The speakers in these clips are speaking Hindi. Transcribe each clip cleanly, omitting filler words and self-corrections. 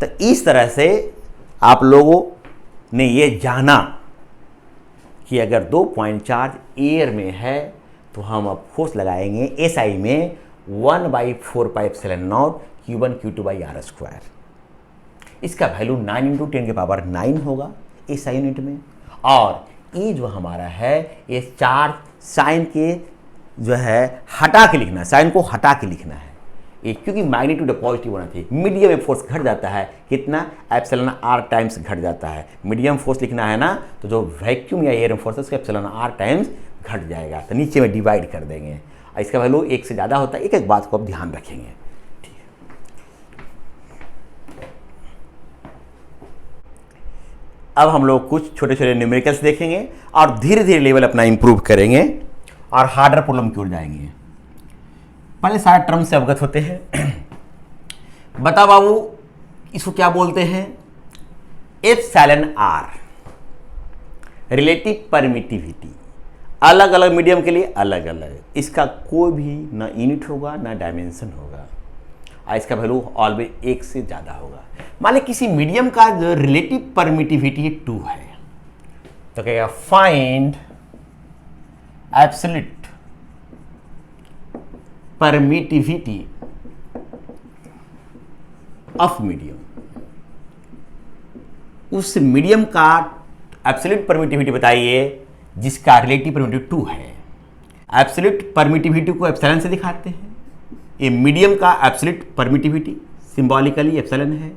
तो इस तरह से आप लोगों ने ये जाना कि अगर 2 पॉइंट चार्ज एयर में है तो हम अब फोर्स लगाएंगे एसआई में 1/4πε0 Q1 Q2/r²। इसका वैल्यू 9 × 10⁹ होगा एसआई यूनिट में। और ये जो हमारा है ये चार्ज साइन के जो है हटा के लिखना है, साइन को हटा के लिखना है ये, क्योंकि मैग्नीट्यूड पॉजिटिव होना चाहिए। मीडियम में फोर्स घट जाता है कितना, ε r टाइम्स घट जाता है। मीडियम फोर्स लिखना है ना तो जो वैक्यूम या एयर में फोर्स है उसका ε r टाइम्स घट जाएगा, तो नीचे में डिवाइड कर देंगे। इसका वैल्यू 1 से ज़्यादा होता है। एक एक बात को अब ध्यान रखेंगे, ठीक है। अब हम लोग कुछ छोटे छोटे न्यूमेरिकल्स देखेंगे और धीरे धीरे लेवल अपना इंप्रूव करेंगे और हार्डर प्रॉब्लम की ओर जाएंगे। पहले सारे टर्म से अवगत होते हैं। बता बाबू इसको क्या बोलते हैं, εr रिलेटिव परमिटिविटी। अलग अलग मीडियम के लिए अलग अलग, इसका कोई भी ना यूनिट होगा ना डायमेंशन होगा और इसका वैल्यू ऑलवेज 1 से ज़्यादा होगा। मान लीजिए किसी मीडियम का जो रिलेटिव परमिटिविटी 2 है तो कहेगा find absolute permittivity of medium. उस मीडियम का एब्सोल्यूट परमिटिविटी बताइए जिसका रिलेटिव परमिटिविटी 2 है। एब्सोल्यूट परमिटिविटी को एप्सिलॉन से दिखाते हैं। ये मीडियम का एब्सोल्यूट परमिटिविटी सिंबॉलिकली एप्सिलॉन है।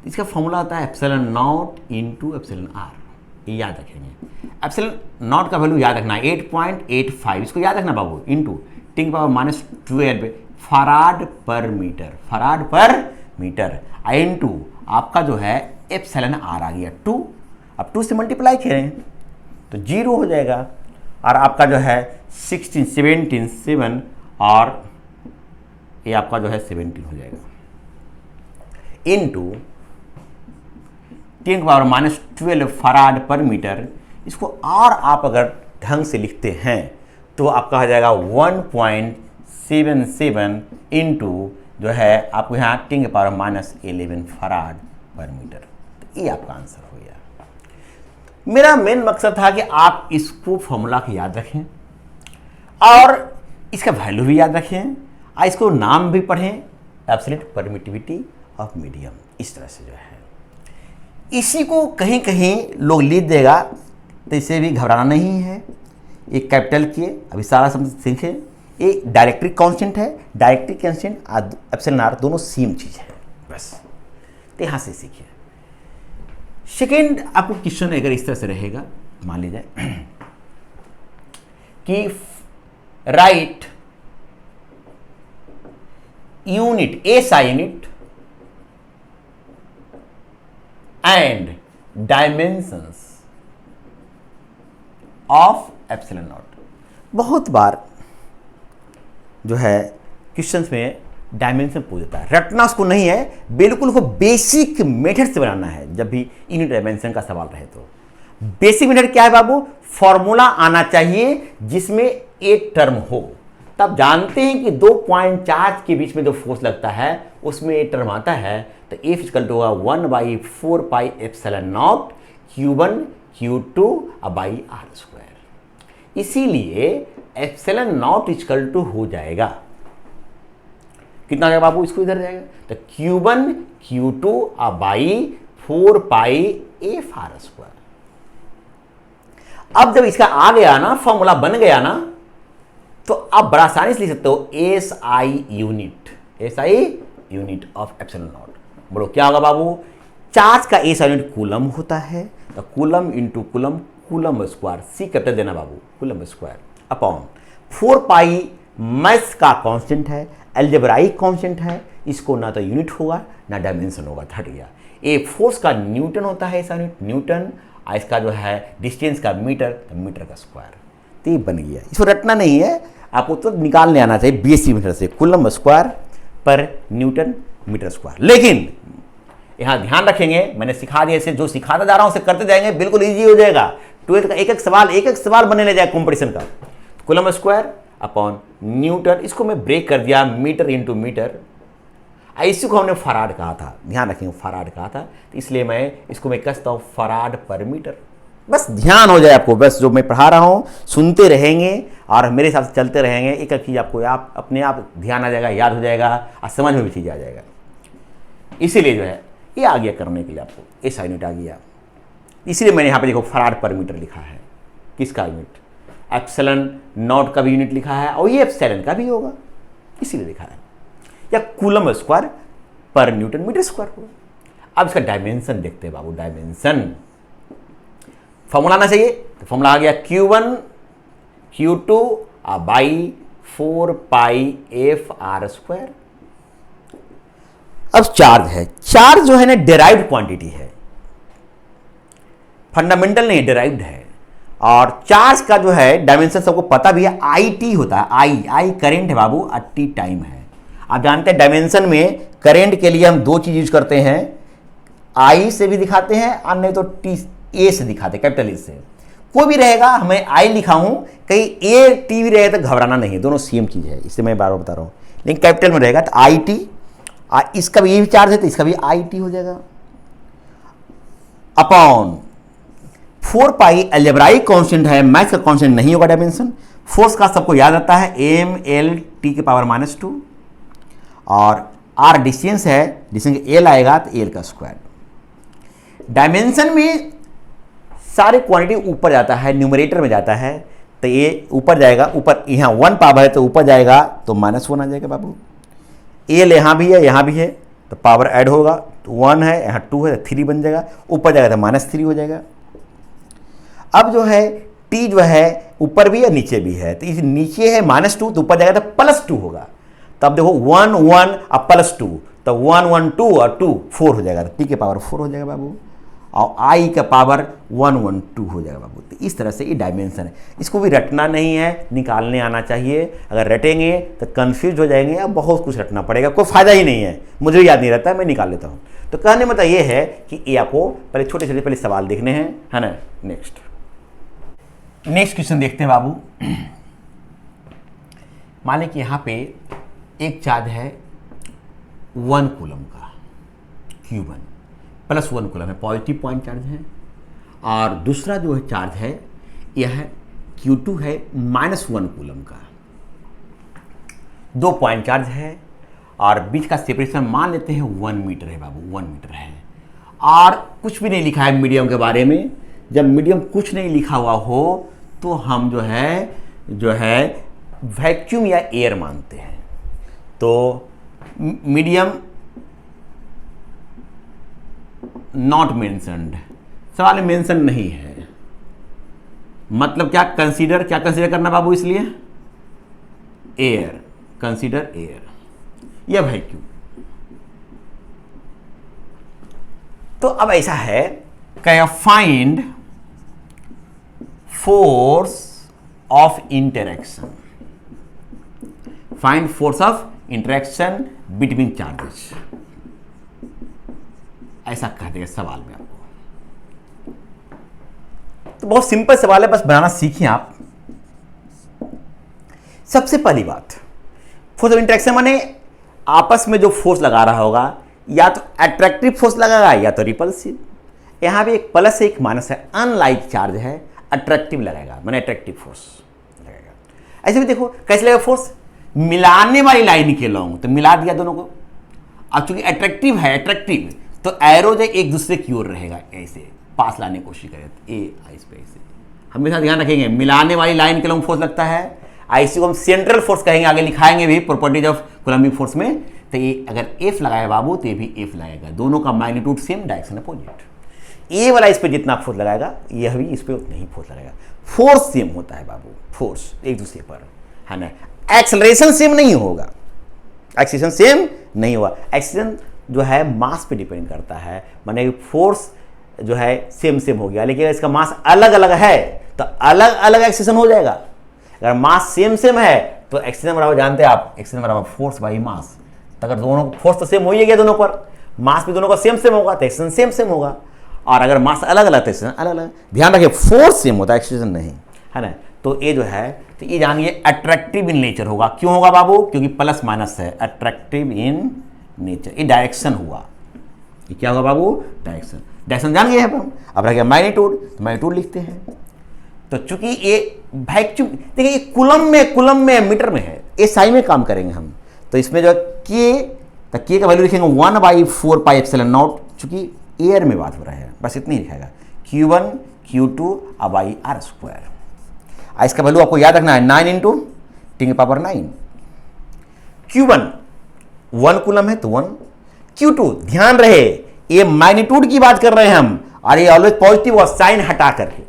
इसका फॉर्मूला आता है ε0 × εr, ये याद रखेंगे। ε0 का वैल्यू याद रखना है 8.85, इसको याद रखना बाबू, इंटू 10⁻12 फराड पर मीटर, फराड पर मीटर इंटू आपका जो है εr आ गया 2। अब 2 से मल्टीप्लाई करें तो 0 हो जाएगा और आपका जो है 16 17 7 और ये आपका जो है 17 हो जाएगा इंटू 10⁻12 फराड पर मीटर। इसको और आप अगर ढंग से लिखते हैं तो आपका हो जाएगा 1.77 इंटू जो है आपको यहाँ 10⁻11 फराड पर मीटर। तो ये आपका आंसर हो गया। मेरा मेन मकसद था कि आप इसको फॉर्मूला को याद रखें और इसका वैल्यू भी याद रखें और इसको नाम भी पढ़ें, एब्सोल्यूट परमिटिविटी ऑफ मीडियम। इस तरह से जो है इसी को कहीं कहीं लोग लिख देगा तो इसे भी घबराना नहीं है। ये कैपिटल किए, अभी सारा शब्द सीखें। ये डायरेक्ट्रिक कांस्टेंट है, डायरेक्ट्रिक कांस्टेंट εr दोनों सेम चीज़ है, बस तो यहाँ से सीखिए। सेकेंड आपको क्वेश्चन अगर इस तरह से रहेगा, मान लीजिए कि right unit SI unit and dimensions of ε0। बहुत बार जो है क्वेश्चंस में डायमेंशन पूछ देता है, रटना उसको नहीं है, बिल्कुल उसको बेसिक मेथड से बनाना है। जब भी यूनिट डायमेंशन का सवाल रहे तो बेसिक मेथड क्या है बाबू, फॉर्मूला आना चाहिए जिसमें एक टर्म हो। तब जानते हैं कि 2 पॉइंट चार्ज के बीच में जो फोर्स लगता है उसमें एक टर्म आता है, तो F इक्वल टू होगा 1/4πε0 Q1 Q2/r²। इसीलिए ε0 इक्वल टू हो जाएगा कितना जाएगा बाबू, इसको इधर जाएगा तो Q1 Q2/4π⁴। अब जब इसका आ गया ना, फॉर्मूला बन गया ना, तो आप बड़ा आसानी से लिख सकते हो एसआई यूनिट ऑफ ε0। बोलो क्या होगा बाबू, चार्ज का एसआई यूनिट कूलम होता है, तो coulomb into coulomb, coulomb square, C capital देना बाबू, कूलम स्क्वायर अपॉन 4π मैथ्स का कांस्टेंट है, अलजेब्राइक कांस्टेंट है, इसको ना तो यूनिट होगा ना डायमेंशन होगा, हट गया। ए फोर्स का न्यूटन होता है, ऐसा न्यूटन, इसका जो है डिस्टेंस का मीटर, तो मीटर का स्क्वायर। तो ये बन गया, इसको रटना नहीं है, आपको तो निकालने आना चाहिए बेसिक मीटर से, कूलम स्क्वायर पर न्यूटन मीटर स्क्वायर। लेकिन यहाँ ध्यान रखेंगे, मैंने सिखा दिया, इसे जो सिखाता जा रहा हूँ उसे करते जाएंगे, बिल्कुल ईजी हो जाएगा। 12th का एक एक सवाल बनने ले जाए कॉम्पिटिशन का। कूलम स्क्वायर अपॉन न्यूटन, इसको मैं ब्रेक कर दिया मीटर इंटू मीटर, इसी को हमने फराड कहा था, ध्यान रखेंगे फराड कहा था, तो इसलिए मैं इसको मैं कहता हूँ फराड पर मीटर। बस ध्यान हो जाए आपको, बस जो मैं पढ़ा रहा हूँ सुनते रहेंगे और मेरे हिसाब से चलते रहेंगे, एक एक चीज़ आपको आप अपने आप ध्यान आ जाएगा, याद हो जाएगा और समझ में भी चीज़ आ जाएगा। इसीलिए जो है ये आ गया करने के लिए आपको, ये साइन यूनिट आ गया। इसीलिए मैंने यहाँ पे देखो फराड पर मीटर लिखा है। किसका यूनिट? एप्सिलॉन नॉट का भी यूनिट लिखा है और ये एप्सिलॉन का भी होगा, इसीलिए लिखा है। या कूलम स्क्वायर पर न्यूटन मीटर स्क्वायर होगा। अब इसका डायमेंशन देखते हैं बाबू, डायमेंशन फॉर्मूला आना चाहिए, तो फॉर्मूला आ गया Q1 Q2 by 4 pi FR²। अब चार्ज है, चार्ज जो है ना डेराइव्ड क्वांटिटी है, फंडामेंटल नहीं, डेराइव्ड है। और चार्ज का जो है डायमेंशन सबको पता भी है, IT होता है, आई करंट है बाबू, T टाइम है। आप जानते हैं डायमेंशन में करंट के लिए हम दो चीज यूज करते हैं, I से भी दिखाते हैं और नहीं तो A से दिखाते हैं, कैपिटल A से। कोई भी रहेगा, हमें I लिखा हूं, कहीं A T भी रहेगा तो घबराना नहीं है, दोनों सेम चीज है, इससे मैं बार बार बता रहा हूं। लेकिन कैपिटल में रहेगा तो IT, इसका भी ये चार्ज है तो इसका भी IT हो जाएगा, अपॉन 4 पाई अलजेब्राइक कांस्टेंट है, मैथ्स का कांस्टेंट नहीं होगा डायमेंशन। फोर्स का सबको याद रहता है mL T⁻², और R डिस्टेंस है, डिस्टेंस L आएगा तो L का स्क्वायर। डायमेंशन में सारे क्वांटिटी ऊपर जाता है, न्यूमरेटर में जाता है, तो ये ऊपर जाएगा, ऊपर यहाँ 1 पावर है तो ऊपर जाएगा तो -1 आ जाएगा बाबू। L यहाँ भी है, यहाँ भी है, तो पावर ऐड होगा, तो 1 है, यहाँ 2 है तो 3 बन जाएगा, ऊपर जाएगा तो -3 हो जाएगा। अब जो है T जो है ऊपर भी है नीचे भी है, तो इस नीचे है -2 तो ऊपर जाएगा तो +2 होगा। तब देखो 1 1 और +2, तो 1 1 2 और 2 4 हो जाएगा, तो T के पावर 4 हो जाएगा बाबू, और I का पावर 1 1 2 हो जाएगा बाबू। तो इस तरह से ये डायमेंशन है, इसको भी रटना नहीं है, निकालने आना चाहिए। अगर रटेंगे तो कंफ्यूज हो जाएंगे, अब बहुत कुछ रटना पड़ेगा, कोई फायदा ही नहीं है, मुझे भी याद नहीं रहता है, मैं निकाल लेता हूँ। तो कहने मतलब ये है कि ये आपको पहले छोटे छोटे पहले सवाल देखने हैं, है ना। नेक्स्ट क्वेश्चन देखते हैं बाबू। मान लें कि यहाँ पे एक चार्ज है 1 कूलम का, Q1 +1 कूलम है, पॉजिटिव पॉइंट चार्ज है, और दूसरा जो है चार्ज है यह है Q2 है -1 कूलम का। 2 पॉइंट चार्ज है और बीच का सेपरेशन मान लेते हैं 1 मीटर है बाबू, 1 मीटर है, और कुछ भी नहीं लिखा है मीडियम के बारे में। जब मीडियम कुछ नहीं लिखा हुआ हो तो हम जो है वैक्यूम या एयर मानते हैं। तो मीडियम नॉट मेंशन्ड, सवाल में मेंशन नहीं है, मतलब क्या कंसीडर करना बाबू, इसलिए एयर, कंसीडर एयर या वैक्यूम। तो अब ऐसा है क्या, find force of interaction, find force of interaction between charges, ऐसा कह देगा सवाल में आपको। तो बहुत सिंपल सवाल है, बस बनाना सीखिए आप। सबसे पहली बात, फोर्स ऑफ इंटरेक्शन माने आपस में जो फोर्स लगा रहा होगा, या तो अट्रैक्टिव फोर्स लगाएगा या तो रिपल्सिव। यहां भी एक प्लस है एक माइनस है, अनलाइक चार्ज है, अट्रैक्टिव लगाएगा, माने अट्रैक्टिव फोर्स लगेगा। ऐसे भी देखो कैसे लगेगा फोर्स, मिलाने वाली लाइन के लॉन्ग, तो मिला दिया दोनों को। अब चूंकि अट्रैक्टिव है, अट्रैक्टिव तो एरो जो एक दूसरे की ओर रहेगा, ऐसे पास लाने की कोशिश करें तो इस पे ऐसे हमेशा ध्यान रखेंगे, मिलाने वाली लाइन के लॉन्ग फोर्स लगता है। इसी को हम सेंट्रल फोर्स कहेंगे, आगे लिखाएंगे भी प्रॉपर्टीज ऑफ कूलम्बिक फोर्स में। तो ये अगर एफ लगाया बाबू तो ये भी एफ लगाएगा, दोनों का मैग्नीट्यूड सेम, डायरेक्शन अपोजिट। ए वाला इस पे जितना फोर्स लगाएगा यह भी इस पे उतना ही फोर्स लगाएगा। फोर्स सेम होता है बाबू, फोर्स एक दूसरे पर, है ना। एक्सेलरेशन सेम नहीं होगा, एक्सेलरेशन सेम नहीं होगा। एक्सेलरेशन जो है मास पे डिपेंड करता है, माने फोर्स जो है सेम हो गया, लेकिन इसका मास अलग अलग है तो अलग अलग एक्सेलरेशन हो जाएगा। अगर मास सेम है तो एक्सेलरेशन बराबर जानते हैं आप, एक्सेलरेशन बराबर फोर्स बाई मास। तो अगर दोनों फोर्स तो सेम हो ही गया दोनों पर, मास भी दोनों का सेम होगा तो एक्सेलरेशन सेम होगा। और अगर मास अलग अलग तो एक्सेलरेशन अलग अलग। ध्यान रखिए फोर्स सेम होता है, एक्सेलरेशन नहीं, है ना। तो ये जो है तो ये जानिए अट्रैक्टिव इन नेचर होगा। क्यों होगा बाबू? क्योंकि प्लस माइनस है, अट्रैक्टिव इन नेचर, ये डायरेक्शन हुआ। ये क्या होगा बाबू? डायरेक्शन। डायरेक्शन जान गए हम। अब रह गया मैग्नीट्यूड, तो मैग्नीट्यूड लिखते हैं। तो चूंकि ये वैक्यूम, देखिए ये कुलम में मीटर में है, ये साई में काम करेंगे हम। तो इसमें जो के, तो के का वैल्यू लिखेंगे 1/4 पाई एप्सिलॉन नॉट, चूंकि एयर में बात हो रहा है, बस इतनी लिखेगा। Q1 Q2 by are square. इसका वैल्यू आपको याद रखना है 9 इंटू 10⁹। Q1 1 कूलम है तो 1, Q2 ध्यान रहे ये मैग्नीट्यूड की बात कर रहे हैं हम, और ये ऑलवेज पॉजिटिव और साइन हटा करके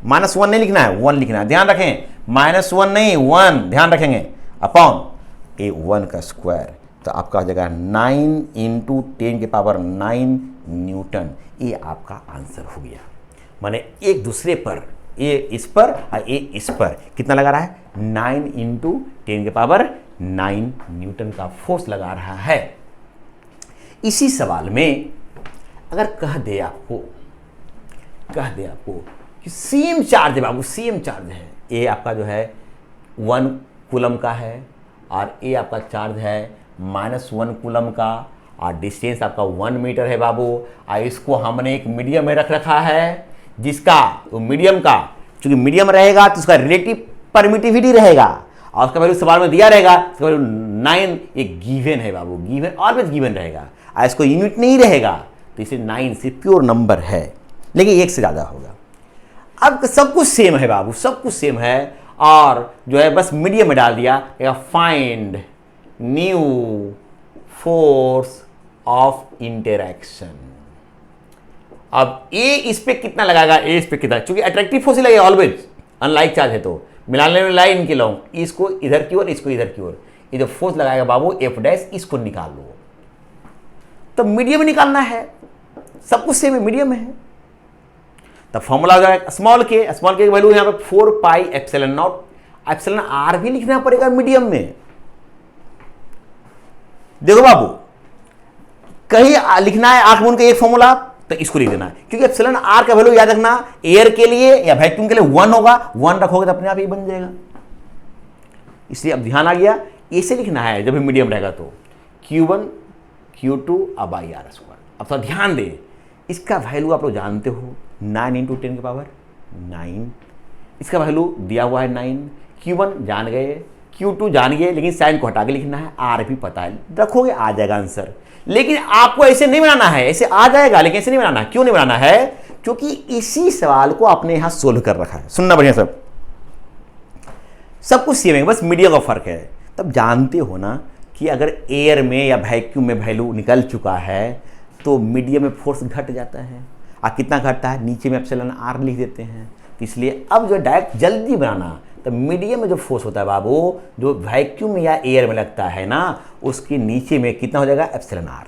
-1 नहीं लिखना है, 1 लिखना है। ध्यान रखें, -1 नहीं 1 ध्यान रखेंगे, अपॉन ये 1 का स्क्वायर, तो आपका हो जाएगा 9 इंटू 10⁹ न्यूटन। ये आपका आंसर हो गया। माने एक दूसरे पर, ये इस पर और ये इस पर कितना लगा रहा है? 9 इंटू 10⁹ न्यूटन का फोर्स लगा रहा है। इसी सवाल में अगर कह दे आपको कि सेम चार्ज है बाबू, सेम चार्ज है, ये आपका जो है 1 कूलम का है और ये आपका चार्ज है -1 कूलम का, और डिस्टेंस आपका 1 मीटर है बाबू, और इसको हमने एक मीडियम में रख रखा है, जिसका तो मीडियम का, चूंकि मीडियम रहेगा तो उसका रिलेटिव परमिटिविटी रहेगा, और उसका वैल्यू सवाल में दिया रहेगा, उसका वैल्यू 9, ये गिवन है बाबू, गिवन ऑलवेज गिवन रहेगा, और इसको यूनिट नहीं रहेगा, तो इसे 9 से प्योर नंबर है, लेकिन 1 से ज़्यादा होगा। अब सब कुछ सेम है बाबू, सब कुछ सेम है, और जो है बस मीडियम में डाल दिया, find new force of interaction. अब ए इस पे कितना लगाएगा, ए इस पे कितना, क्योंकि अट्रैक्टिव फोर्स ही लगेगा ऑलवेज, अनलाइक चार्ज है तो मिलाने में लाइन के लाऊं, इसको इधर की ओर, इसको इधर की ओर, ये जो फोर्स लगाएगा बाबू F', इसको निकाल लो। तो मीडियम निकालना है, सब कुछ सेम है, मीडियम है। तो फॉर्मूला हो जाएगा स्मॉल के वैल्यू यहां पे 4 pi epsilon naught, epsilon r भी लिखना पड़ेगा मीडियम में। देखो बाबू, कहीं लिखना है आंख मूंद के एक फॉर्मूला, तो इसको लिख देना है, क्योंकि एप्सिलॉन आर का वैल्यू याद रखना, एयर के लिए या वैक्यूम के लिए 1 होगा, 1 रखोगे तो अपने आप ही बन जाएगा। इसलिए अब ध्यान आ गया, ऐसे लिखना है जब भी मीडियम रहेगा तो Q1 Q2 by are square. अब थोड़ा ध्यान दे, इसका वैल्यू आप लोग जानते हो 9 इंटू 10⁹, इसका वैल्यू दिया हुआ है 9। Q1 जान गए, Q2 जान गए, लेकिन साइन को हटा के लिखना है, आर भी पता है, रखोगे आ जाएगा आंसर। लेकिन आपको ऐसे नहीं बनाना है, ऐसे आ जाएगा लेकिन ऐसे नहीं बनाना है। क्यों नहीं बनाना है? क्योंकि इसी सवाल को आपने यहां सोल्व कर रखा है। सुनना बढ़िया, सब कुछ सेम है, बस मीडियम का फर्क है। तब जानते हो ना कि अगर एयर में या वैक्यूम में वैल्यू निकल चुका है तो मीडियम में फोर्स घट जाता है, और कितना घटता है, नीचे में एप्सिलॉन आर लिख देते हैं। इसलिए अब जो डायरेक्ट जल्दी बनाना, तो मीडियम में जो फोर्स होता है बाबू, जो वैक्यूम या एयर में लगता है ना, उसके नीचे में कितना हो जाएगा, एप्सिलॉन आर।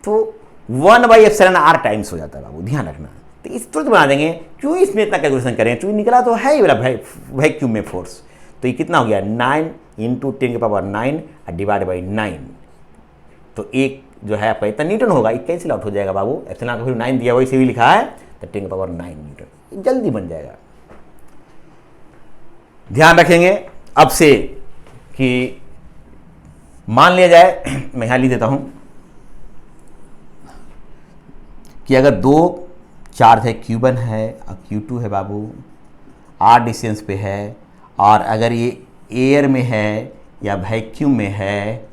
तो 1/εr टाइम्स हो जाता है बाबू, ध्यान रखना। तो इस तुरंत बना देंगे, क्यों इसमें इतना कैलकुलेशन करें, क्योंकि निकला तो है ही मेरा वैक्यूम में फोर्स। तो ये कितना हो गया, 9 इंटू 10⁹ डिवाइड बाई 9। तो एक जो है आपका इतना न्यूटन होगा, ये कैंसिल आउट हो जाएगा बाबू, एप्सिलॉन का 9 दिया हुआ इसे भी लिखा है, तो 10⁹ न्यूटन जल्दी बन जाएगा। ध्यान रखेंगे अब से कि मान लिया जाए, मैं यहां लिख देता हूं कि अगर 2 चार्ज है, Q1 है और Q2 है बाबू, R डिस्टेंस पे है, और अगर ये एयर में है या वैक्यूम में है,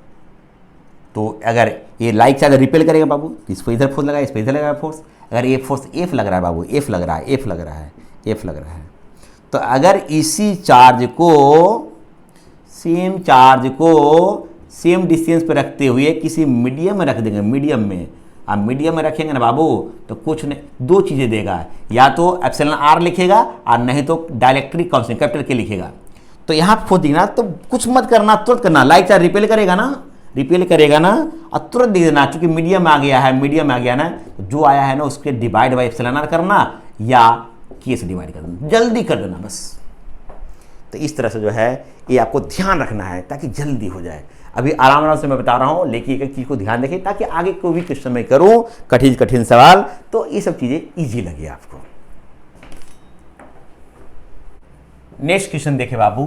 तो अगर ये लाइक चार्ज रिपेल करेगा बाबू, इसको इधर फोर्स लगा, इस पर इधर लगा फोर्स। अगर ये फोर्स F लग रहा है बाबू, F लग रहा है, तो अगर इसी चार्ज को, सेम डिस्टेंस पे रखते हुए किसी मीडियम में रख देंगे, मीडियम में रखेंगे ना बाबू, तो कुछ नहीं, 2 चीज़ें देगा, या तो एप्सिलॉन आर लिखेगा और नहीं तो डाइलेक्ट्रिक कांस्टेंट कैपिटल के लिखेगा। तो यहाँ फोर्स दिखना, तो कुछ मत करना, तुरंत करना, लाइक चार्ज रिपेल करेगा ना, और तुरंत दिख देना, चूंकि मीडियम में आ गया ना, तो जो आया है ना उसके डिवाइड बाई एप्सिलॉन आर करना, या के से डिवाइड कर देना, जल्दी कर देना बस। तो इस तरह से जो है ये आपको ध्यान रखना है ताकि जल्दी हो जाए। अभी आराम से मैं बता रहा हूं, लेकिन एक चीज को ध्यान रखिए ताकि आगे कोई भी क्वेश्चन में करूं कठिन सवाल, तो ये सब चीजें इजी लगे आपको। नेक्स्ट क्वेश्चन देखे बाबू,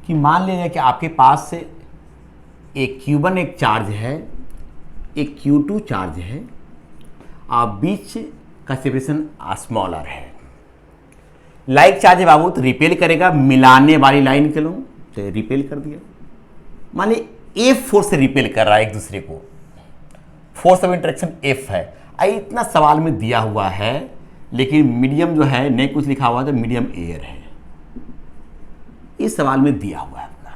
कि मान लीजिए कि आपके पास से एक Q1 एक चार्ज है, एक Q2 चार्ज है और बीच का सेपरेशन स्मॉल r है। लाइक चार्ज है बाबू, तो रिपेल करेगा मिलाने वाली लाइन के लोग, तो रिपेल कर दिया। मान ली F फोर्स से रिपेल कर रहा है एक दूसरे को, फोर्स ऑफ इंटरेक्शन F है। आई इतना सवाल में दिया हुआ है, लेकिन मीडियम जो है नहीं कुछ लिखा हुआ, तो मीडियम एयर है, इस सवाल में दिया हुआ है अपना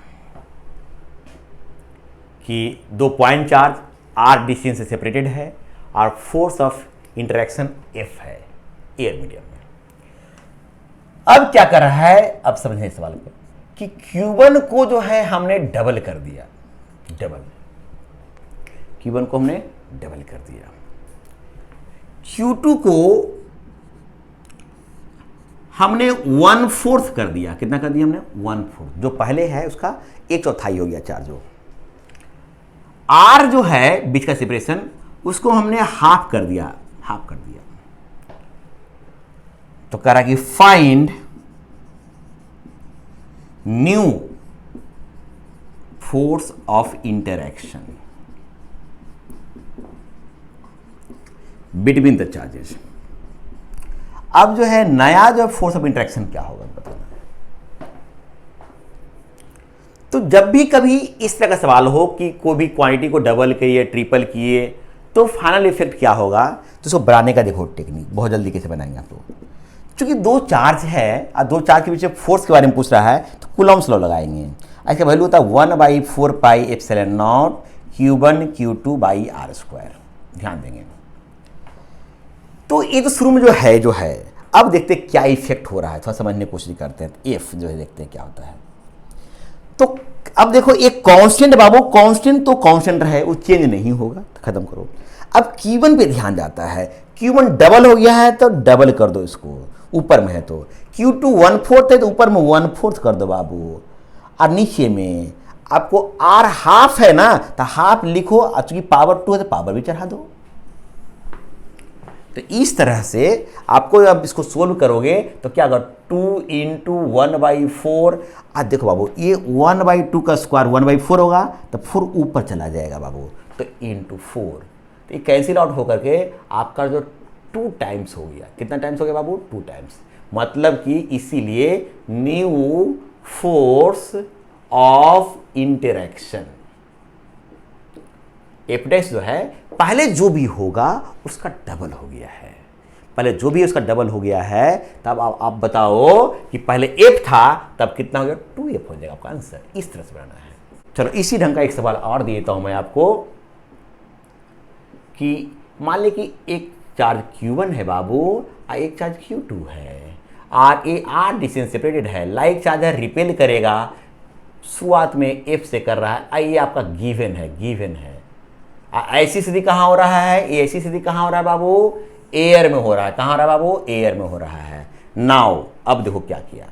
कि 2 पॉइंट चार्ज R डिस्टेंस से सेपरेटेड है और फोर्स ऑफ इंटरेक्शन F है एयर मीडियम में। अब क्या कर रहा है, अब समझें इस सवाल को कि Q1 को जो है हमने डबल कर दिया, Q1 को हमने डबल कर दिया, Q2 को हमने 1/4 कर दिया। कितना कर दिया हमने? 1/4। जो पहले है उसका 1/4 हो गया चार्ज। जो R जो है बीच का सेपरेशन, उसको हमने हाफ कर दिया, तो कह रहा कि find new force of interaction between the charges. अब जो है नया जो फोर्स ऑफ इंटरैक्शन क्या होगा बताना। तो जब भी कभी इस तरह का सवाल हो कि कोई भी क्वांटिटी को डबल किए ट्रिपल किए, तो फाइनल इफेक्ट क्या होगा, तो उसको बनाने का देखो टेक्निक, बहुत जल्दी कैसे बनाएंगे आप लोग। चूंकि 2 चार्ज है और 2 चार्ज के पीछे फोर्स के बारे में पूछ रहा है, तो कूलम्ब्स लॉ लगाएंगे। इसका वैल्यू होता है 1/4 पाई epsilon not Q1 Q2 by R²। ध्यान देंगे। तो ये तो शुरू में जो है, अब देखते हैं क्या इफेक्ट हो रहा है, थोड़ा समझने की कोशिश करते हैं। एफ जो है देखते हैं क्या होता है। तो अब देखो एक कांस्टेंट बाबू, कांस्टेंट तो कांस्टेंट है, वो चेंज नहीं होगा, तो खत्म करो। अब Q1 पे ध्यान जाता है, Q1 डबल हो गया है तो डबल कर दो इसको, ऊपर में है तो Q2 1/4 है तो ऊपर में 1/4 कर दो बाबू, और नीचे में आपको R हाफ है ना, तो हाफ लिखो, और चूंकि पावर 2 है तो पावर भी चढ़ा दो। तो इस तरह से आपको अब इसको सोल्व करोगे तो क्या होगा, 2 × 1/4। आज देखो बाबू, ये 1/2 का स्क्वायर 1/4 होगा, तो 4 ऊपर चला जाएगा बाबू, तो × 4। तो ये कैंसिल आउट होकर के आपका जो 2 टाइम्स हो गया। कितना टाइम्स हो गया बाबू? 2 टाइम्स। मतलब कि इसीलिए new force of interaction F' जो है पहले जो भी होगा उसका डबल हो गया है, पहले जो भी उसका डबल हो गया है। तब आप बताओ कि पहले F था तब कितना हो गया, 2F हो जाएगा आपका आंसर। इस तरह से बनाना है। चलो इसी ढंग का एक सवाल और दे देता हूं मैं आपको कि मान ले कि एक चार्ज Q1 है बाबू और एक चार्ज Q2 है, और ये R डिस्टेंस सेपरेटेड है। लाइक चार्ज है रिपेल करेगा, शुरुआत में F से कर रहा है, ये आपका गिवन है। ऐसी स्थिति कहाँ हो रहा है, ये ऐसी स्थिति कहाँ हो रहा है बाबू, एयर में हो रहा है। कहाँ हो रहा है बाबू, एयर में हो रहा है। नाउ अब देखो क्या किया,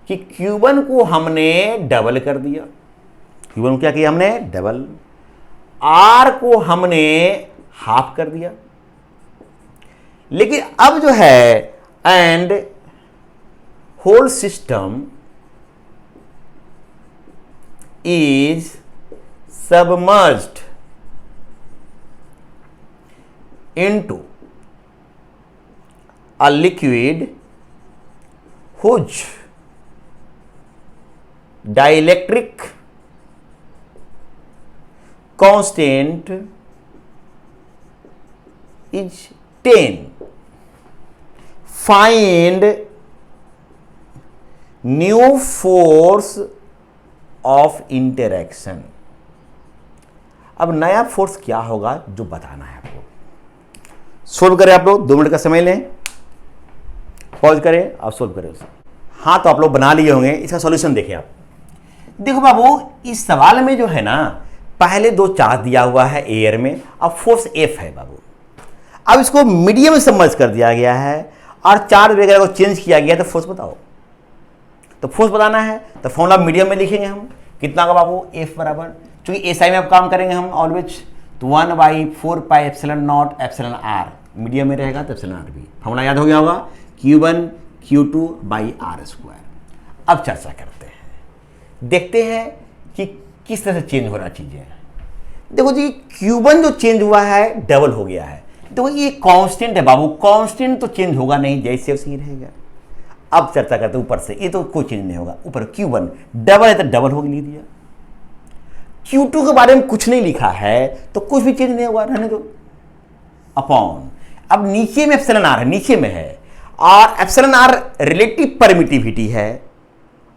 कि Q1 को हमने डबल कर दिया, Q1 को क्या किया हमने, डबल। R को हमने हाफ कर दिया। लेकिन अब जो है and whole system is submerged into a liquid whose dielectric constant is 10. Find new force of interaction. अब नया फोर्स क्या होगा जो बताना है आपको। सोल्व करें आप लोग, 2 मिनट का समय लें, पॉज करें और सोल्व करें उसे। हाँ तो आप लोग बना लिए होंगे, इसका सॉल्यूशन देखें आप। देखो बाबू, इस सवाल में जो है ना, पहले 2 चार्ज दिया हुआ है एयर में और फोर्स F है बाबू। अब इसको मीडियम में सबमर्ज कर दिया गया है और चार्ज वगैरह को चेंज किया गया, तो फोर्स बताओ। तो फोर्स बताना है तो फॉर्मूला मीडियम में लिखेंगे हम। कितना का बाबू, F बराबर, चूंकि एसआई में अब काम करेंगे हम ऑलवेज, तो 1/4 पाई epsilon naught epsilon R medium में रहेगा, तो एप्सिलॉन R भी। फॉर्मूला याद हो गया होगा, Q1 Q2 बाई R²। अब चर्चा करते हैं, देखते हैं कि किस तरह से चेंज हो रहा चीजें। देखो जी Q1 जो चेंज हुआ है डबल हो गया है। देखो ये कांस्टेंट है बाबू, कांस्टेंट तो चेंज होगा नहीं, जैसे वैसे ही रहेगा। अब चर्चा करते ऊपर से, ये तो कोई चेंज नहीं होगा। ऊपर Q1 डबल है तो डबल हो लिख दिया। Q2 के बारे में कुछ नहीं लिखा है तो कुछ भी चेंज नहीं होगा, रहने दो। अपॉन अब नीचे में एप्सिलॉन आर है, नीचे में है, और एप्सिलॉन आर रिलेटिव परमिटिविटी है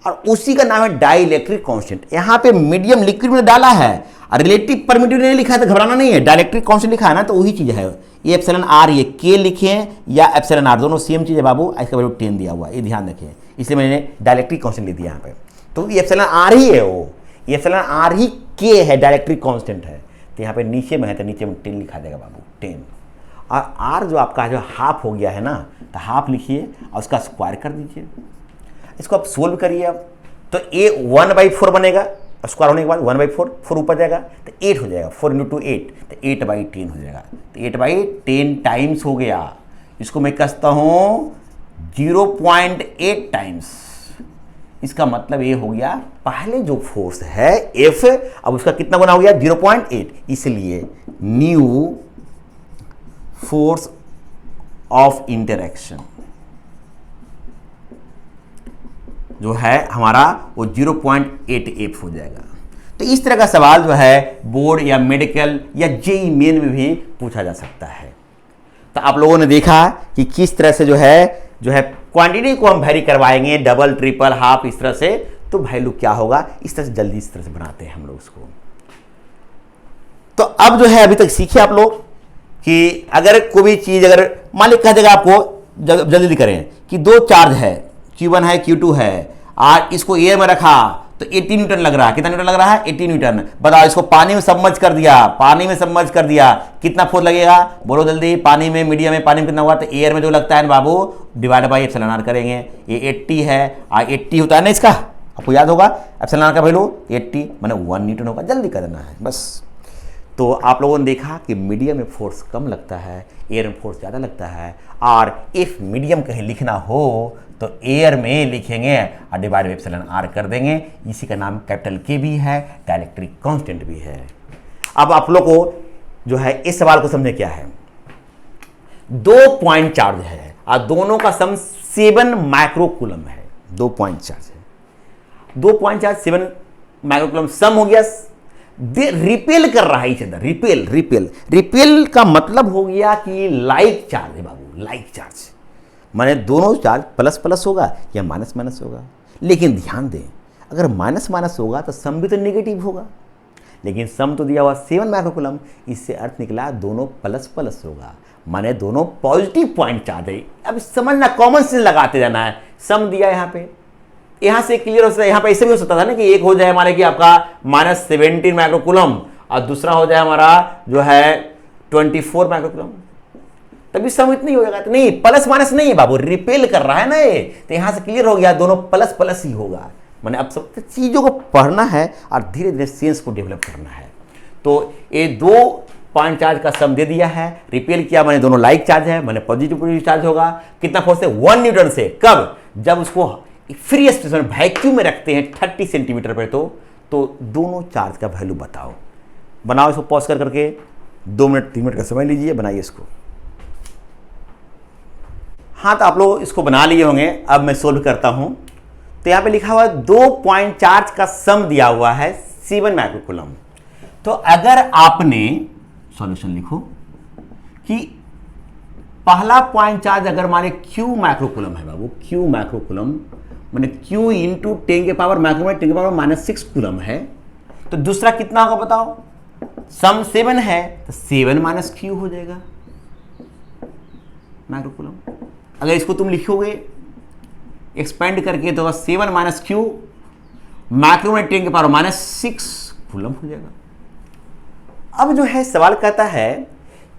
और उसी का नाम है डाइलेक्ट्रिक कांस्टेंट। यहां पे मीडियम लिक्विड में डाला है और रिलेटिव परमिटिविटी नहीं लिखा है तो घबराना नहीं है, डाइलेक्ट्रिक कांस्टेंट लिखा है ना तो वही चीज है। ये एप्सिलॉन आर ये के लिखे या एप्सिलॉन आर दोनों सेम चीज है बाबू। इसका वैल्यू 10 दिया हुआ है, ये ध्यान रखें, इसलिए मैंने डाइलेक्ट्रिक कांस्टेंट लिख दिया यहाँ पे। तो ये एप्सिलॉन आर ही है, वो ये एप्सिलॉन आर ही के है, डाइलेक्ट्रिक कांस्टेंट है। तो यहाँ पे नीचे में है तो नीचे में 10 लिखा देगा बाबू, 10। और आर जो आपका जो हाफ हो गया है ना, तो हाफ लिखिए और उसका स्क्वायर कर दीजिए। इसको आप सोल्व करिए। अब तो ए 1/4 बनेगा, स्क्वायर होने के बाद 1/4, 4 ऊपर जाएगा तो 8 हो जाएगा, 4 × 2 8 तो 8/10 हो जाएगा। तो 8/10 टाइम्स हो गया। इसको मैं कसता हूं 0.8 टाइम्स। इसका मतलब ये हो गया पहले जो फोर्स है F, अब उसका कितना गुना हो गया 0.8, इसलिए न्यू फोर्स ऑफ इंटरेक्शन जो है हमारा वो 0.8 F हो जाएगा। तो इस तरह का सवाल जो है बोर्ड या मेडिकल या जेईई मेन में भी पूछा जा सकता है। तो आप लोगों ने देखा कि किस तरह से जो है क्वांटिटी को हम वैरी करवाएंगे, डबल ट्रिपल हाफ, इस तरह से तो वैल्यू क्या होगा, इस तरह से जल्दी इस तरह से बनाते हैं हम लोग उसको। तो अब जो है अभी तक सीखे आप लोग कि अगर कोई भी चीज अगर मान ली कह देगा आपको जल्दी करें कि दो चार्ज है, Q1 है Q2 है, और इसको एयर में रखा तो 80 न्यूटन लग रहा है। कितना न्यूटन लग रहा है 80 न्यूटन। बताओ इसको पानी में सबमर्ज कर दिया, पानी में सबमर्ज कर दिया, कितना फोर्स लगेगा बोलो जल्दी। पानी में, मीडियम में, पानी में कितना हुआ, तो एयर में जो लगता है ना बाबू डिवाइड बाई एप्सिलॉन आर करेंगे। ये 80 है और 80 होता है ना इसका, आपको याद होगा एप्सिलॉन आर का वैल्यू 80 माने 1 न्यूटन होगा। जल्दी करना है बस। तो आप लोगों ने देखा कि मीडियम में फोर्स कम लगता है, एयर में फोर्स ज़्यादा लगता है। और इफ मीडियम कहीं लिखना हो तो एयर में लिखेंगे और डिवाइड बाई एप्सिलॉन आर कर देंगे। इसी का नाम कैपिटल के भी है, डाइलेक्ट्रिक कांस्टेंट भी है। अब आप लोग को जो है इस सवाल को समझे क्या है, 2 पॉइंट चार्ज है और दोनों का सम 7 माइक्रोकूलम है। 2 पॉइंट चार्ज है, 2 पॉइंट चार्ज 7 माइक्रोकूलम सम हो गया। रिपेल कर रहा है इस अंदर, रिपेल का मतलब हो गया कि लाइक चार्ज है बाबू, लाइक चार्ज माने दोनों चार्ज प्लस प्लस होगा या माइनस माइनस होगा। लेकिन ध्यान दें अगर माइनस माइनस होगा तो सम भी तो नेगेटिव होगा, लेकिन सम तो दिया हुआ 7 माइक्रोकूलम, इससे अर्थ निकला दोनों प्लस प्लस होगा, माने दोनों पॉजिटिव पॉइंट चार्ज है। अब समझना, कॉमन सेंस लगाते जाना है। सम दिया यहाँ पे, यहाँ से क्लियर हो सकता है। यहाँ पे ऐसे भी हो सकता था ना कि एक हो जाए हमारे कि आपका -17 माइक्रोकूलम और दूसरा हो जाए हमारा जो है 24 माइक्रोकूलम, तभी सम इतनी हो जाएगा। तो नहीं, प्लस माइनस नहीं है बाबू, रिपेल कर रहा है ना ये, तो यहाँ से क्लियर हो गया दोनों प्लस प्लस ही होगा। मैंने अब सब चीज़ों को पढ़ना है और धीरे धीरे सेंस को डेवलप करना है। तो ये 2 पॉइंट चार्ज का सम दे दिया है, रिपेल किया मैंने दोनों लाइक चार्ज है, मैंने पॉजिटिव चार्ज होगा। कितना फोर्स है 1 न्यूटन से, कब, जब उसको फ्री स्पेस में वैक्यूम में रखते हैं 30 सेंटीमीटर पे। तो दोनों चार्ज का वैल्यू बताओ, बनाओ इसको पॉज कर करके 2 मिनट 3 मिनट का समय लीजिए, बनाइए इसको। हाँ तो आप लोग इसको बना लिए होंगे, अब मैं सोल्व करता हूं। तो यहां पे लिखा हुआ है 2 पॉइंट चार्ज का सम दिया हुआ है 7 माइक्रोकूलम। तो अगर आपने सॉल्यूशन लिखो कि पहला पॉइंट चार्ज अगर माने Q माइक्रोकूलम है बाबू, Q माइक्रोकूलम माने Q इंटू 10 के पावर माइक्रो में 10 के पावर -6 कूलम है, तो दूसरा कितना होगा बताओ। सम 7 है तो 7 माइनस Q हो जाएगा माइक्रोकूलम। अगर इसको तुम लिखोगे एक्सपेंड करके तो 7 माइनस Q माइक्रो में 10 के पावर -6 कूलम हो जाएगा। अब जो है सवाल कहता है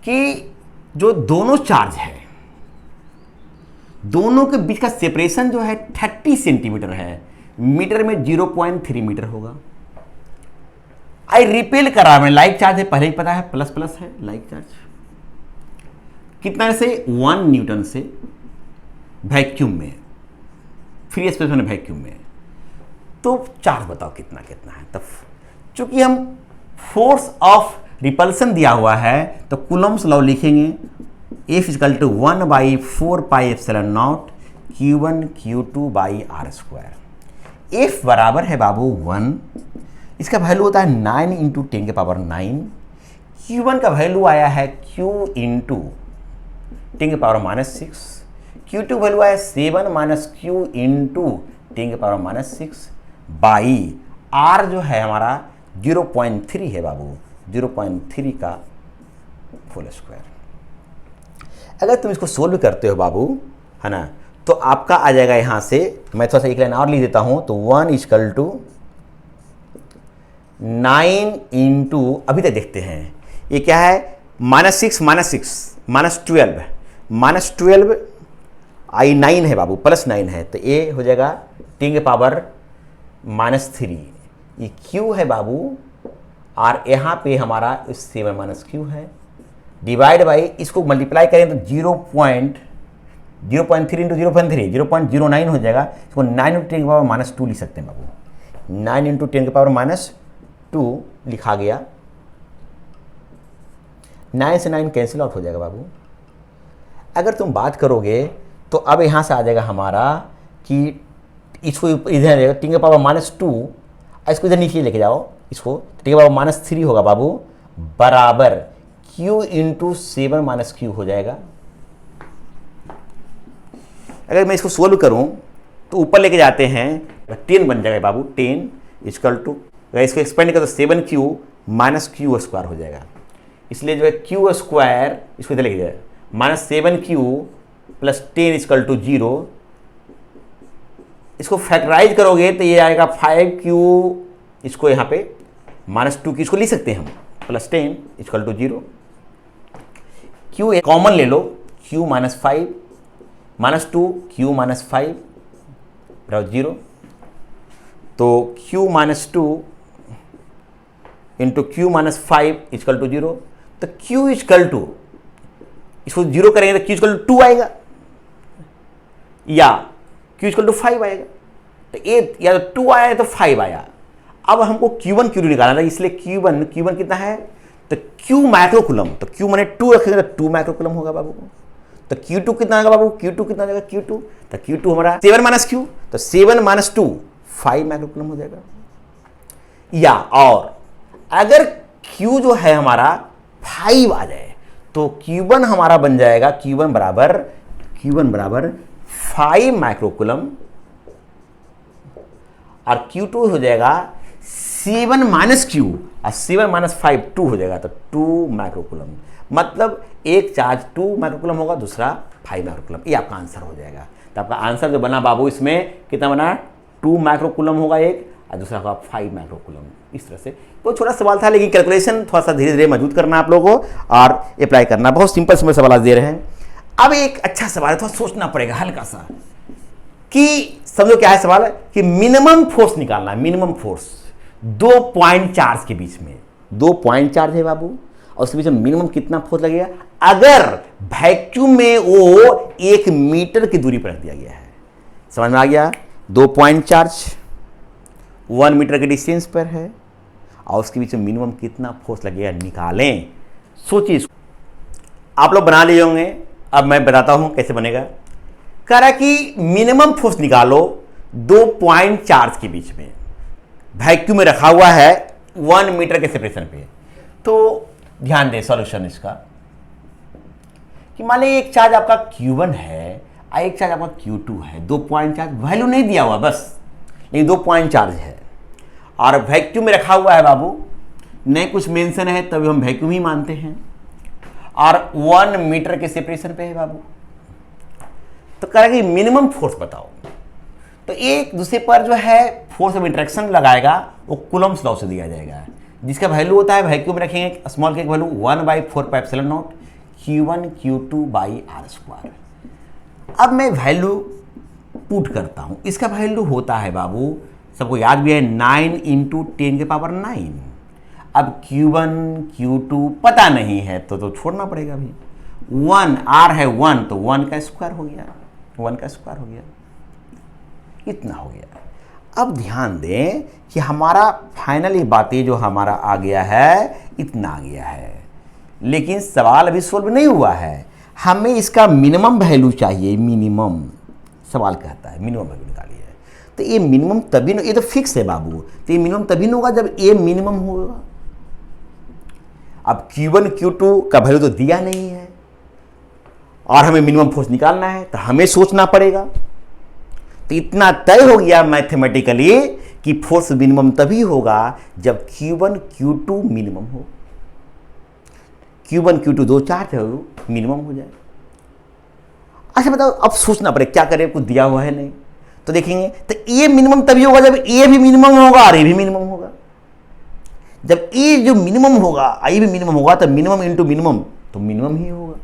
कि जो दोनों चार्ज है, दोनों के बीच का सेपरेशन जो है 30 सेंटीमीटर है, मीटर में 0.3 मीटर होगा। आई रिपेल कर रहा है, लाइक चार्ज है पहले ही पता है, प्लस प्लस है लाइक चार्ज। कितना से 1 न्यूटन से वैक्यूम में, फ्री स्पेस में वैक्यूम में। तो चार्ज बताओ कितना कितना है। तब चूंकि हम फोर्स ऑफ रिपल्सन दिया हुआ है तो कूलम्स लॉ लिखेंगे F equal to 1/4πε0 Q1 Q2 by are square. F बराबर है बाबू 1, इसका वैल्यू होता है 9 इंटू 10 के पावर 9। Q1 का वैल्यू आया है Q इंटू 10 के पावर -6। Q2 वैल्यू आया 7 माइनस Q इंटू 10 के पावर -6 बाई R जो है हमारा 0.3 है बाबू, 0.3 का होल स्क्वायर। अगर तुम इसको सोल्व करते हो बाबू, है ना, तो आपका आ जाएगा यहाँ से, मैं थोड़ा सा एक लाइन और लिख देता हूँ, तो 1 इक्वल टू 9 इंटू, अभी तक देखते हैं ये क्या है, -6 -12 आई 9 है बाबू, +9 है, तो ये हो जाएगा 10 के पावर -3। ये Q है बाबू, और यहाँ पे हमारा 7 माइनस Q है, डिवाइड बाई, इसको मल्टीप्लाई करें तो 0.3 इंटू 0.09 हो जाएगा। इसको 9 इंटू 10 के पावर -2 लिख सकते हैं बाबू, 9 इंटू 10 के पावर -2 लिखा गया। 9 से 9 कैंसिल आउट हो जाएगा बाबू। अगर तुम बात करोगे तो अब यहाँ से आ जाएगा हमारा कि इसको इधर आ जाएगा 10 के पावर -2, इसको इधर नीचे लेके जाओ, इसको 10 के पावर -3 होगा बाबू, बराबर Q इंटू 7 माइनस Q हो जाएगा। अगर मैं इसको सोल्व करूं तो ऊपर लेके जाते हैं 10 बन जाएगा बाबू, 10 इक्वल टू, अगर इसको एक्सपेंड करें तो 7Q माइनस Q स्क्वायर हो जाएगा। इसलिए जो है Q स्क्वायर, इसको इधर लेके जाए, -7Q प्लस 10 इक्वल टू 0। इसको फैक्टराइज करोगे तो ये आएगा 5Q, इसको यहाँ पे -2 की इसको लिख सकते हैं हम, plus 10 equal to 0। Q common ले लो, Q -5 -2 Q -5 बराबर 0, तो Q -2 into Q -5 equal to 0। तो Q इक्वल टू, इसको 0 करेंगे तो Q इक्वल टू 2 आएगा, या Q इक्वल टू 5 आएगा। तो ये या तो 2 आया तो 5 आया। अब हमको Q1 Q2 निकालना था, इसलिए Q1 कितना है, तो Q माइक्रो कूलम, तो Q माने 2 रखेंगे तो 2 माइक्रो कूलम होगा बाबू। तो Q2 कितना आएगा बाबू, Q2 कितना आएगा, Q2, तो Q2 हमारा 7 माइनस Q, तो 7 माइनस 2 5 माइक्रो कूलम हो जाएगा। या और अगर Q जो है हमारा 5 आ जाए तो Q1 हमारा बन जाएगा, Q1 बराबर 5 माइक्रो कूलम, और Q2 हो जाएगा 7 माइनस Q, और 7 माइनस 5 2 हो जाएगा, तो 2 माइक्रो कूलम। मतलब एक चार्ज 2 माइक्रो कूलम होगा, दूसरा 5 माइक्रो कूलम। ये आपका आंसर हो जाएगा। तो आपका आंसर जो बना बाबू, इसमें कितना बना, 2 माइक्रो कूलम होगा एक, और दूसरा होगा 5 माइक्रो कूलम। इस तरह से तो छोटा सवाल था, लेकिन कैलकुलेशन थोड़ा सा धीरे धीरे मजबूत करना आप लोगों को और अप्लाई करना। बहुत सिंपल सवाल आज दे रहे हैं। अब एक अच्छा सवाल है, थोड़ा सोचना पड़ेगा हल्का सा, कि समझो क्या है सवाल, कि मिनिमम फोर्स निकालना है। मिनिमम फोर्स 2 पॉइंट चार्ज के बीच में, 2 पॉइंट चार्ज है बाबू, और उसके बीच में मिनिमम कितना फोर्स लगेगा अगर वैक्यूम में वो 1 मीटर की दूरी पर रख दिया गया है। समझ में आ गया? 2 पॉइंट चार्ज 1 मीटर के डिस्टेंस पर है, और उसके बीच में मिनिमम कितना फोर्स लगेगा निकालें। सोचिए इसको, आप लोग बना लिए होंगे। अब मैं बताता हूं कैसे बनेगा। कह रहा है कि मिनिमम फोर्स निकालो 2 पॉइंट चार्ज के बीच में, वैक्यूम में रखा हुआ है 1 मीटर के सेपरेशन पे। तो ध्यान दें सॉल्यूशन इसका, कि मान लीजिए एक चार्ज आपका Q1 है और एक चार्ज आपका Q2 है। 2 पॉइंट चार्ज, वैल्यू नहीं दिया हुआ बस, लेकिन 2 पॉइंट चार्ज है और वैक्यूम में रखा हुआ है बाबू। नहीं कुछ मेंशन है तभी हम वैक्यूम ही मानते हैं, और 1 मीटर के सेपरेशन पे है बाबू। तो कह रहा है कि मिनिमम फोर्स बताओ। तो एक दूसरे पर जो है फोर्स ऑफ इंटरेक्शन लगाएगा, वो कूलम्स लॉ से दिया जाएगा, जिसका वैल्यू होता है, वैक्यूम में रखेंगे स्मॉल के value 1/4πε0 Q1 Q2 by are square. अब मैं वैल्यू पुट करता हूं। इसका वैल्यू होता है बाबू, सबको याद भी है, 9 इंटू 10 के पावर 9। अब Q1 Q2 पता नहीं है तो छोड़ना पड़ेगा भाई। 1 R है 1, तो 1 का स्क्वायर हो गया, 1 का स्क्वायर हो गया, इतना हो गया। अब ध्यान दें कि हमारा फाइनली बातें जो हमारा आ गया है इतना आ गया है, लेकिन सवाल अभी सोल्व नहीं हुआ है। हमें इसका मिनिमम वैल्यू चाहिए, मिनिमम सवाल कहता है मिनिमम वैल्यू निकालिए। तो ये मिनिमम तभी, ये तो फिक्स है बाबू, तो ये मिनिमम तभी होगा जब ये मिनिमम होगा। अब Q1 Q2 का वैल्यू तो दिया नहीं है और हमें मिनिमम फोर्स निकालना है, तो हमें सोचना पड़ेगा। तो इतना तय हो गया मैथमेटिकली कि फोर्स मिनिमम तभी होगा जब Q1 Q2 मिनिमम हो। Q1 Q2 दो चार्ज है मिनिमम हो जाए। अच्छा बताओ, अब सोचना पड़ेगा क्या करें, कुछ दिया हुआ है नहीं, तो देखेंगे तो ये मिनिमम तभी होगा जब ये भी मिनिमम होगा और ये भी मिनिमम होगा। जब ये जो मिनिमम होगा ये भी मिनिमम होगा, तो मिनिमम इंटू मिनिमम तो मिनिमम ही होगा।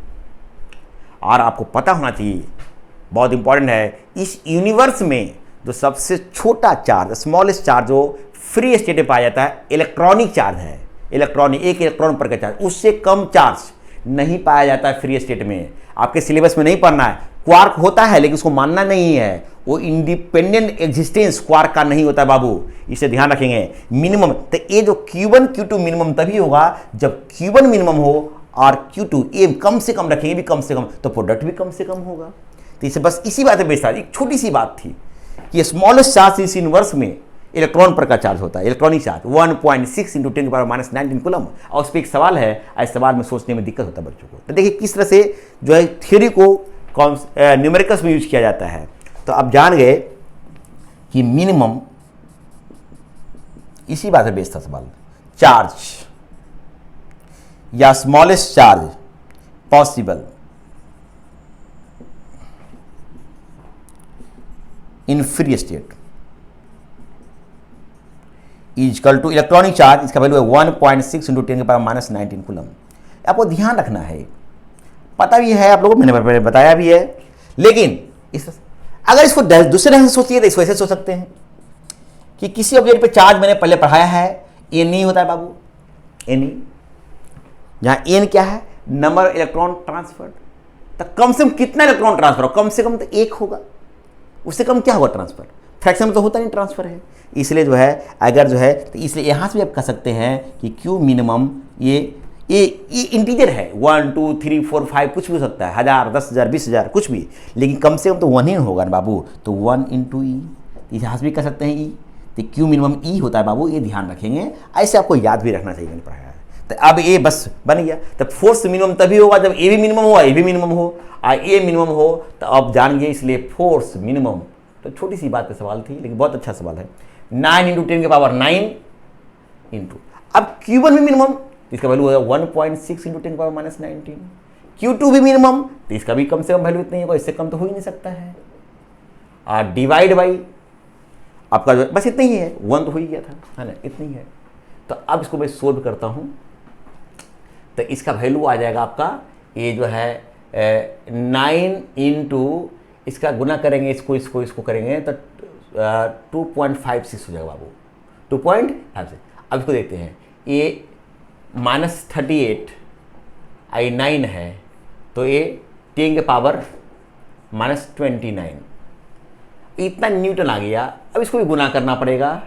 और आपको पता होना चाहिए, बहुत इंपॉर्टेंट है, इस यूनिवर्स में जो सबसे छोटा चार्ज, स्मॉलेस्ट चार्ज जो फ्री स्टेट में पाया जाता है, इलेक्ट्रॉनिक चार्ज है। इलेक्ट्रॉनिक, एक इलेक्ट्रॉन पर का चार्ज, उससे कम चार्ज नहीं पाया जाता है फ्री स्टेट में। आपके सिलेबस में नहीं पढ़ना है। क्वार्क होता है लेकिन उसको मानना नहीं है, वो इंडिपेंडेंट एग्जिस्टेंस क्वार्क का नहीं होता बाबू, इसे ध्यान रखेंगे। मिनिमम, तो ये जो Q1 Q2 मिनिमम तभी होगा जब Q1 मिनिमम हो और Q2 ये कम से कम रखेंगे, भी कम से कम, तो प्रोडक्ट भी कम से कम होगा। तो इसे बस इसी बात पे बेस्ड था, एक छोटी सी बात थी कि स्मॉलेस्ट चार्ज इस यूनिवर्स में इलेक्ट्रॉन पर का चार्ज होता है, इलेक्ट्रॉनिक चार्ज 1.6 × 10⁻⁻19 कूलम। और उस पर एक सवाल है, इस सवाल में सोचने में दिक्कत होता है बच्चों को। तो देखिए किस तरह से जो है थ्योरी को न्यूमेरिकल्स में यूज किया जाता है। तो आप जान गए कि मिनिमम, इसी बात है बेस्ड था सवाल, चार्ज या smallest charge possible in free state equal to electronic charge, इसका वैल्यू है 1.6 × 10⁻⁻19 कूलम। आपको ध्यान रखना है, पता भी है आप लोगों को, मैंने बताया भी है, लेकिन अगर इसको दूसरे ढंग से सोचिए तो इस वैसे सोच सकते हैं कि किसी ऑब्जेक्ट पे चार्ज मैंने पहले पढ़ाया है, एन नहीं होता है बाबू, एन, जहां एन क्या है, नंबर इलेक्ट्रॉन ट्रांसफर। तो कम से कम कितना इलेक्ट्रॉन ट्रांसफर हो, कम से कम तो एक होगा, उससे कम क्या होगा ट्रांसफर, फ्रैक्शन में तो होता नहीं ट्रांसफर है। इसलिए जो है अगर जो है, तो इसलिए यहां से भी आप कह सकते हैं कि Q मिनिमम ये इंटीजर है, 1 2 3 4 5 कुछ भी हो सकता है, 1000 10,000 20,000 कुछ भी, लेकिन कम से कम तो 1 ही होगा ना बाबू। तो 1 × E, यहाँ से भी कर सकते हैं E, तो Q मिनिमम E होता है बाबू, ये ध्यान रखेंगे, ऐसे आपको याद भी रखना चाहिए, मैंने पढ़ाया है। तो अब ये बस बन गया। तो फोर्स मिनिमम तभी होगा जब ए भी मिनिमम हो, ए भी मिनिमम हो, और ए मिनिमम हो, तो अब जान गए, इसलिए फोर्स मिनिमम। तो छोटी सी बात का सवाल थी लेकिन बहुत अच्छा सवाल है। 9 × 10⁻9 इंटू, अब Q1 भी मिनिमम, इसका वैल्यू है 1.6 × 10⁻⁻19। Q2 भी मिनिमम, तो इसका भी कम से कम वैल्यू इतना ही होगा, इससे कम तो हो ही नहीं सकता है। और डिवाइड बाई आपका जो बस इतना ही है, 1 तो हो ही गया था, है ना, इतना ही है। तो अब इसको मैं सोल्व करता हूँ, तो इसका वैल्यू आ जाएगा आपका, ये जो है 9 × इसका गुना करेंगे, इसको करेंगे तो 2.56 हो जाएगा बाबू, 2.56। अब इसको देखते हैं, ये -38 आई 9 है, तो ये 10⁻⁻29 इतना न्यूटन आ गया। अब इसको भी गुना करना पड़ेगा,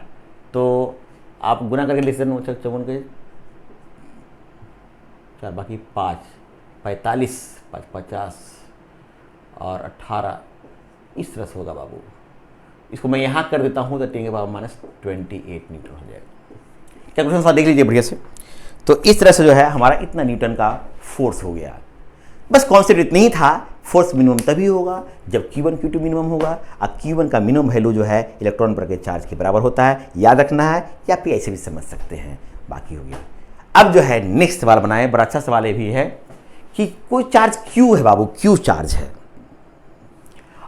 तो आप गुना करके लिख सकते, 54 के 4 बाकी 5 45 5 50 और 18, इस तरह से होगा बाबू। इसको मैं यहाँ कर देता हूँ तो 10⁻28 न्यूटन हो जाएगा। कैलकुलेशन साथ देख लीजिए बढ़िया से। तो इस तरह से जो है हमारा इतना न्यूटन का फोर्स हो गया। बस कॉन्सेप्ट इतना ही था, फोर्स मिनिमम तभी होगा जब Q1 Q2 मिनिमम होगा, और Q1 का मिनिमम वैल्यू जो है इलेक्ट्रॉन पर के चार्ज के बराबर होता है, याद रखना है, या फिर ऐसे भी समझ सकते हैं। बाकी हो गया। अब जो है नेक्स्ट सवाल बनाए, बड़ा अच्छा सवाल ये भी है कि कोई चार्ज Q है बाबू, Q चार्ज है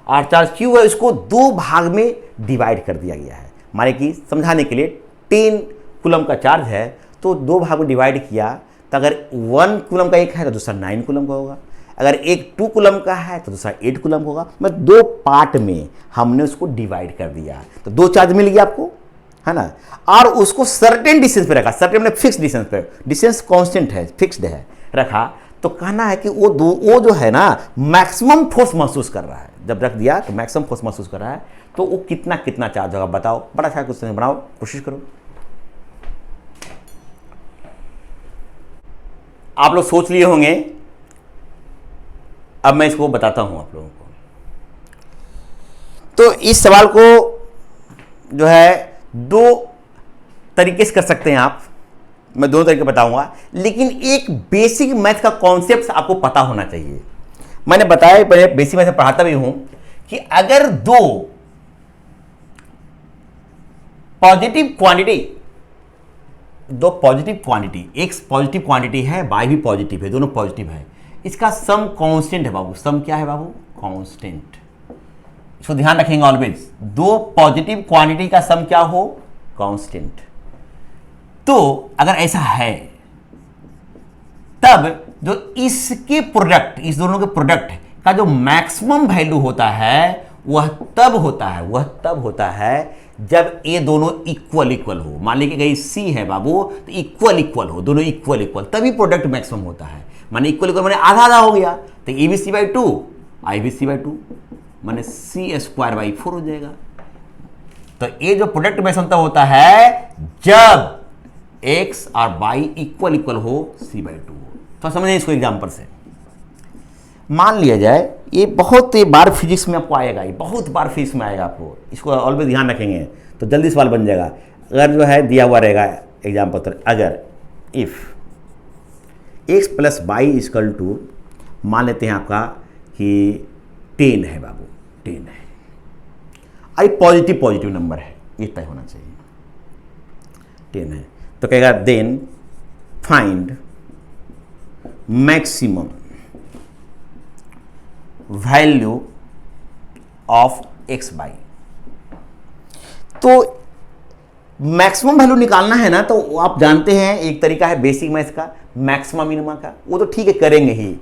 और चार्ज Q है, इसको 2 भाग में डिवाइड कर दिया गया है। माने कि समझाने के लिए 10 कूलम का चार्ज है, तो 2 भाग में डिवाइड किया, तो अगर 1 कूलम का एक है तो दूसरा 9 कूलम का होगा, अगर एक 2 कूलम का है तो दूसरा 8 कूलम होगा। मतलब 2 पार्ट में हमने उसको डिवाइड कर दिया, तो 2 चार्ज मिल गया आपको, है ना। और उसको सर्टेन डिस्टेंस पे रखा, सर्टेन मैंने फिक्स डिस्टेंस पे, डिस्टेंस कांस्टेंट है, फिक्स्ड है, रखा। तो कहना है कि वो जो है ना मैक्सिमम फोर्स महसूस कर रहा है, जब रख दिया तो मैक्सिमम फोर्स महसूस कर रहा है, तो वो कितना कितना चार्ज होगा बताओ। बड़ा अच्छा क्वेश्चन बनाओ, कोशिश करो। आप लोग सोच लिए होंगे, अब मैं इसको बताता हूं आप लोगों को। तो इस सवाल को जो है दो तरीके से कर सकते हैं आप, मैं दोनों तरीके बताऊंगा, लेकिन एक बेसिक मैथ का कॉन्सेप्ट आपको पता होना चाहिए। मैंने बताया, बेसिक मैथ पढ़ाता भी हूं कि अगर दो positive quantity, x positive quantity है, वाई भी पॉजिटिव है, दोनों पॉजिटिव है, इसका सम कांस्टेंट है बाबू। सम क्या है बाबू? कांस्टेंट। इसको ध्यान रखेंगे ऑलवेज, दो पॉजिटिव क्वांटिटी का सम क्या हो? कांस्टेंट। तो अगर ऐसा है तब जो इसके प्रोडक्ट, इस दोनों के प्रोडक्ट का जो मैक्सिमम वैल्यू होता है वह तब होता है जब ये दोनों इक्वल हो। मान लीजिए कि सी है बाबू, तो इक्वल हो, दोनों इक्वल तभी प्रोडक्ट मैक्सिमम होता है। माने इक्वल माने आधा आधा हो गया, तो ए बी सी बाई 2 आई बी सी बाई 2 माने सी स्क्वायर बाई 4 हो जाएगा। तो ये जो प्रोडक्ट मैक्सिमम तब होता है जब x और y इक्वल हो c बाई 2 हो। तो समझिए इसको एग्जांपल से मान लिया जाए, ये बहुत बार फिजिक्स में आपको आएगा, ये बहुत बार फिजिक्स में आएगा आपको, इसको ऑलवेज ध्यान रखेंगे तो जल्दी सवाल बन जाएगा। अगर जो है दिया हुआ रहेगा एग्जाम्पल पर, अगर if x plus y equal to, मान लेते हैं आपका कि 10 है बाबू, 10 है, अरे पॉजिटिव नंबर है, ये तय होना चाहिए, 10 है, तो कहेगा then find maximum value of x by. तो मैक्सिमम वैल्यू निकालना है ना, तो आप जानते हैं एक तरीका है बेसिक मैथ्स का, मैक्सिमम मिनिमम का, वो तो ठीक है करेंगे ही,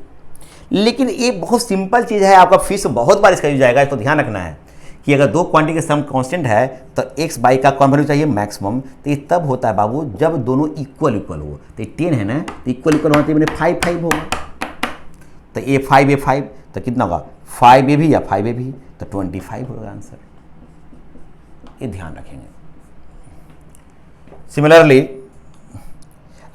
लेकिन ये बहुत सिंपल चीज़ है, आपका फीस बहुत बार इसका यूज जाएगा। इसको ध्यान रखना है कि अगर दो क्वांटिटी के सम कांस्टेंट है तो एक्स बाई का कौन वैल्यू चाहिए? मैक्सिमम। तो ये तब होता है बाबू जब दोनों इक्वल हो। तो 10 है ना, तो इक्वल होना चाहिए, मैंने 5 होगा, तो ए 5 तो कितना होगा? 5 भी या 5 भी, तो 25 होगा आंसर। ये ध्यान रखेंगे। सिमिलरली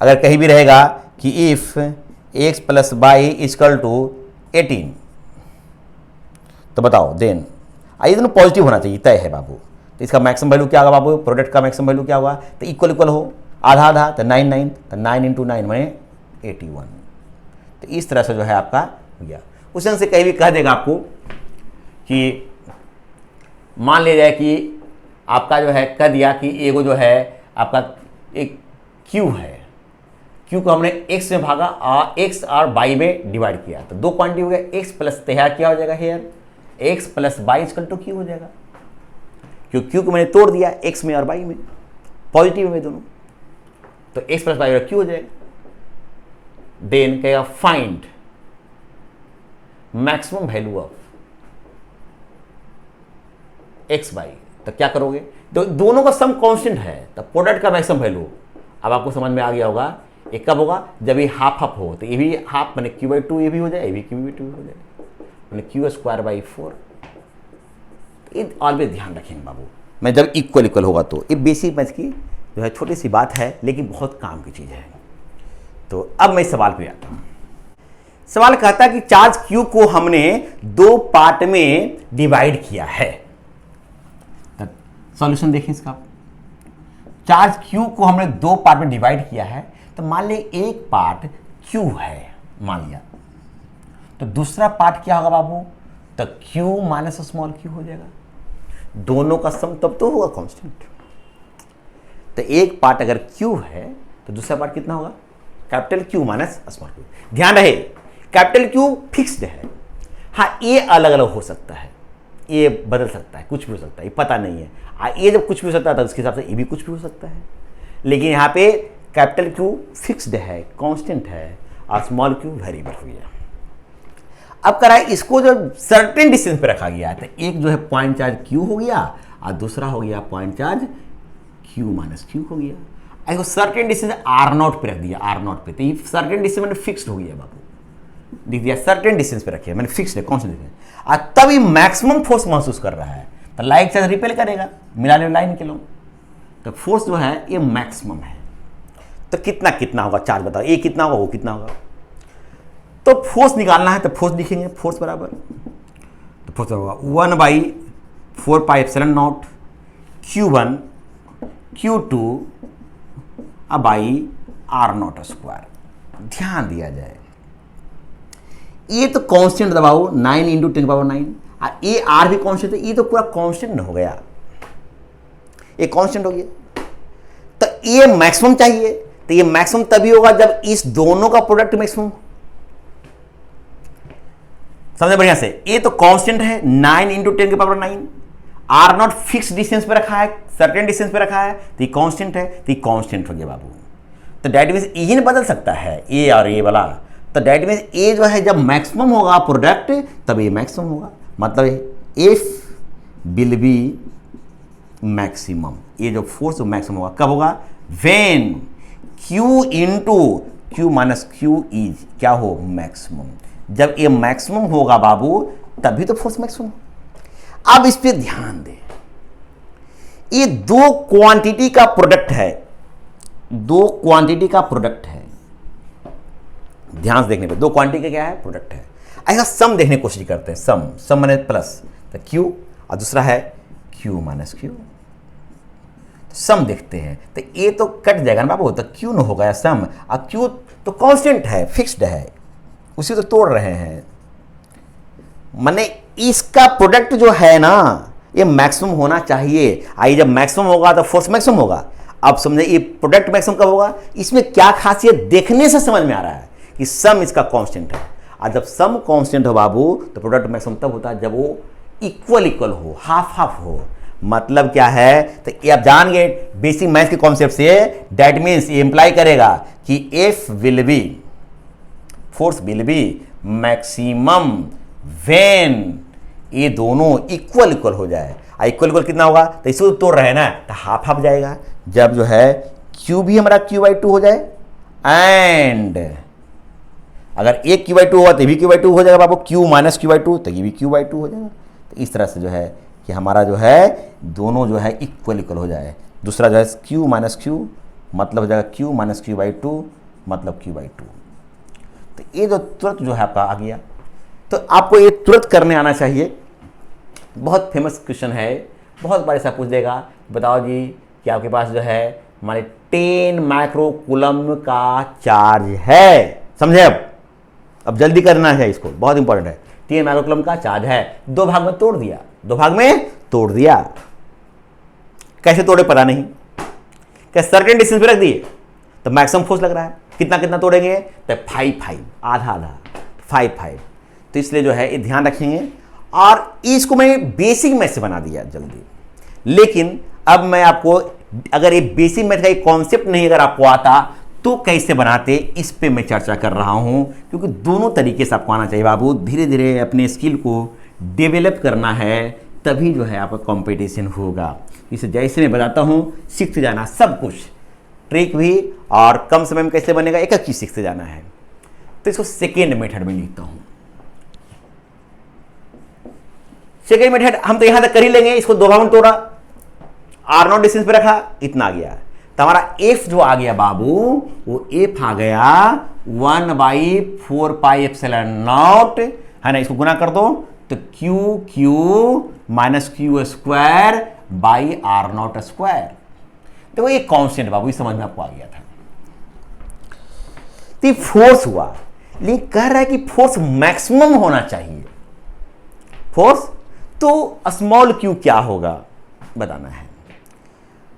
अगर कहीं भी रहेगा कि if x plus y equal to 18, तो बताओ देन, ये दोनों पॉजिटिव होना चाहिए, तय है बाबू। तो इसका मैक्सिमम वैल्यू क्या होगा बाबू? प्रोडक्ट का मैक्सिमम वैल्यू क्या होगा? तो इक्वल हो, आधा आधा, तो 9 तो 9 × 9 माने 81। तो इस तरह से जो है आपका हो गया। उस ढंग से कहीं भी कह देगा आपको कि मान लिया जाए कि आपका जो है कह दिया कि एगो जो है आपका एक क्यू है, क्यू को हमने एक्स में भागा और एक्स और वाई में डिवाइड किया, तो दो क्वांटिटी हो गया, एक्स प्लस तैयार क्या हो जाएगा here? X plus y equal to q हो जाएगा, क्योंकि क्यू को मैंने तोड़ दिया एक्स में और वाई में, पॉजिटिव में दोनों, तो एक्स प्लस वाई क्यू हो जाएगा। देन कहेगा find maximum value of x y, तो क्या करोगे? तो दोनों का सम कांस्टेंट है, तो प्रोडक्ट का मैक्सिमम वैल्यू अब आपको समझ में आ गया होगा। ये कब होगा? जब ये हाफ हाफ हो, तो ये भी हाफ मैंने क्यू बाई 2 ये भी हो जाए, ये भी क्यू बाई 2 हो जाए, मैंने क्यू स्क्वायर बाई 4। ये ऑलवेज ध्यान रखेंगे बाबू, मैं जब इक्वल होगा तो। ये बेसिक मैथ की जो है छोटी सी बात है, लेकिन बहुत काम की चीज़ है। तो अब मैं सवाल पे आता हूँ। सवाल कहता है कि चार्ज क्यू को हमने दो पार्ट में डिवाइड किया है। सॉल्यूशन देखें इसका। चार्ज क्यू को हमने दो पार्ट में डिवाइड किया है, तो मान ले एक पार्ट क्यू है मान लिया, तो दूसरा पार्ट क्या होगा बाबू? तो क्यू माइनस स्मॉल क्यू हो जाएगा। दोनों का सम तब तो होगा कांस्टेंट। तो एक पार्ट अगर क्यू है तो दूसरा पार्ट कितना होगा? Capital Q minus small Q. ध्यान रहे कैपिटल क्यू फिक्स्ड है, हाँ ये अलग अलग हो सकता है, ये बदल सकता है, कुछ भी हो सकता है, ये पता नहीं है। ये जब कुछ भी हो सकता है तो उसके हिसाब से ये भी कुछ भी हो सकता है, लेकिन यहाँ पे कैपिटल क्यू फिक्स्ड है, कांस्टेंट है, और स्मॉल क्यू वेरिएबल हो गया। अब करा इसको जो सर्टेन डिस्टेंस पे रखा गया है, तो एक जो है पॉइंट चार्ज क्यू हो गया और दूसरा हो गया point charge Q minus Q हो गया। इसको सर्टेन डिस्टेंस आर नॉट पे रख दिया, आर नॉट पे, तो ये सर्टेन डिस्टेंस मैंने फिक्स्ड हो गया बाबू। लिख दिया, सर्टेन डिस्टेंस पे रखे, मैंने फिक्स है, कांस्टेंट है, तभी मैक्सिमम फोर्स महसूस कर रहा है, तो लाइक चार्ज रिपेल करेगा, मिला लो लाइन के लो, तो फोर्स जो है ये मैक्सिमम है। तो कितना कितना होगा चार्ज बताओ, ये कितना होगा वो कितना होगा। तो फोर्स निकालना है तो फोर्स लिखेंगे, फोर्स बराबर, तो फोर्स होगा 1/4πε0 Q1 Q2 by R0 square. ध्यान दिया जाए, ये तो कांस्टेंट दबाओ 9 × 10⁹, ये आर भी कांस्टेंट है, ये तो पूरा कांस्टेंट हो गया, ये कांस्टेंट हो गया। तो ये मैक्सिमम चाहिए, तो ये मैक्सिमम तभी होगा जब इस दोनों का प्रोडक्ट मैक्सिमम। समझे बढ़िया से, ये तो कांस्टेंट है 9 × 10⁹, R0 फिक्स डिस्टेंस पे रखा है, सर्टेन डिस्टेंस पे रखा है, तो ये कांस्टेंट है, तो ये कांस्टेंट हो गया बाबू। तो डैट मीन्स ये नहीं बदल सकता है ए और ए वाला, तो डैट मीन्स ए जो है जब मैक्सिमम होगा प्रोडक्ट तब ये मैक्सिमम होगा, मतलब एफ विल बी मैक्सिमम। ये जो फोर्स मैक्सिमम होगा कब होगा, when Q into Q minus Q is क्या हो, मैक्सिमम। जब ये मैक्सिमम होगा बाबू तभी तो फोर्स मैक्सिमम। अब इस पे ध्यान दें, ये दो क्वांटिटी का प्रोडक्ट है, दो क्वांटिटी का प्रोडक्ट है, ध्यान से देखने पे दो क्वांटिटी का क्या है, प्रोडक्ट है। ऐसा सम देखने की कोशिश करते हैं, सम माने प्लस, तो Q और दूसरा है Q माइनस Q, सम देखते हैं, तो ये तो कट जाएगा ना बाबू, तो Q न होगा सम, और Q तो कांस्टेंट है, फिक्स्ड है, उसी तो तोड़ रहे हैं, माने इसका प्रोडक्ट जो है ना ये मैक्सिमम होना चाहिए। आइए जब मैक्सिमम होगा तो फोर्स मैक्सिमम होगा। अब समझे ये प्रोडक्ट मैक्सिमम कब होगा, इसमें क्या खासियत देखने से समझ में आ रहा है कि सम इसका कांस्टेंट है, और जब सम कांस्टेंट हो बाबू तो प्रोडक्ट मैक्सिमम तब होता है जब वो इक्वल हो, हाफ हाफ हो। मतलब क्या है, तो ये आप जान गए बेसिक मैथ्स के कॉन्सेप्ट से, दैट मीन्स ये इंप्लाई करेगा कि F will be, force will be maximum when ये दोनों इक्वल हो जाए। इक्वल कितना होगा, तो इसको तोड़ रहे हैं ना, तो हाफ हाफ जाएगा। जब जो है Q भी हमारा Q/2 हो जाए, एंड अगर एक Q/2 होगा तो भी Q/2 हो जाएगा बाबू, Q माइनस Q/2 तो ये भी Q/2 हो जाएगा। तो इस तरह से जो है कि हमारा जो है दोनों जो है इक्वल हो जाए। दूसरा जो है Q माइनस Q मतलब हो जाएगा Q माइनस Q/2 मतलब Q/2। तो ये जो तुरंत जो है आपका आ गया, तो आपको ये तुरंत करने आना चाहिए। बहुत फेमस क्वेश्चन है, बहुत बार ऐसा पूछ देगा, बताओ जी कि आपके पास जो है हमारे 10 माइक्रो कूलम का चार्ज है। समझे, अब जल्दी करना है, इसको बहुत इंपॉर्टेंट है। 10 माइक्रो कूलम का चार्ज है, दो भाग में तोड़ दिया, दो भाग में तोड़ दिया, कैसे तोड़े पता नहीं, क्या सर्टेन डिस्टेंस पे रख दिए तो मैक्सिमम फोर्स लग रहा है, कितना कितना तोड़ेंगे तो 5 आधा आधा 5। तो इसलिए जो है ये ध्यान रखेंगे, और इसको मैं बेसिक मैथ से बना दिया जल्दी। लेकिन अब मैं आपको, अगर ये बेसिक मैथ का एक कॉन्सेप्ट नहीं अगर आपको आता तो कैसे बनाते, इस पे मैं चर्चा कर रहा हूं, क्योंकि दोनों तरीके से आपको आना चाहिए बाबू। धीरे धीरे अपने स्किल को डेवलप करना है, तभी जो है आपका कंपटीशन होगा। इसे जैसे मैं बताता हूं सीखते जाना, सब कुछ ट्रिक भी, और कम समय में कैसे बनेगा एक एक चीज सीखते जाना है। तो इसको सेकेंड मेथड में लिखता हूं। सेकेंड मेथड हम तो यहां तक कर ही लेंगे, इसको दो भाग में तोड़ा, R0 डिस्टेंस पे रखा, इतना आ गया, तो हमारा F जो आ गया बाबू वो F आ गया 1/4πε0 है ना, इसको गुना कर दो तो Q minus Q square by R0 square. देखो ये कांस्टेंट बाबू, ये समझ में आपको आ गया था। तो फोर्स हुआ, लेकिन कह रहा है कि फोर्स मैक्सिमम होना चाहिए। फोर्स तो स्मॉल q क्या होगा बताना है।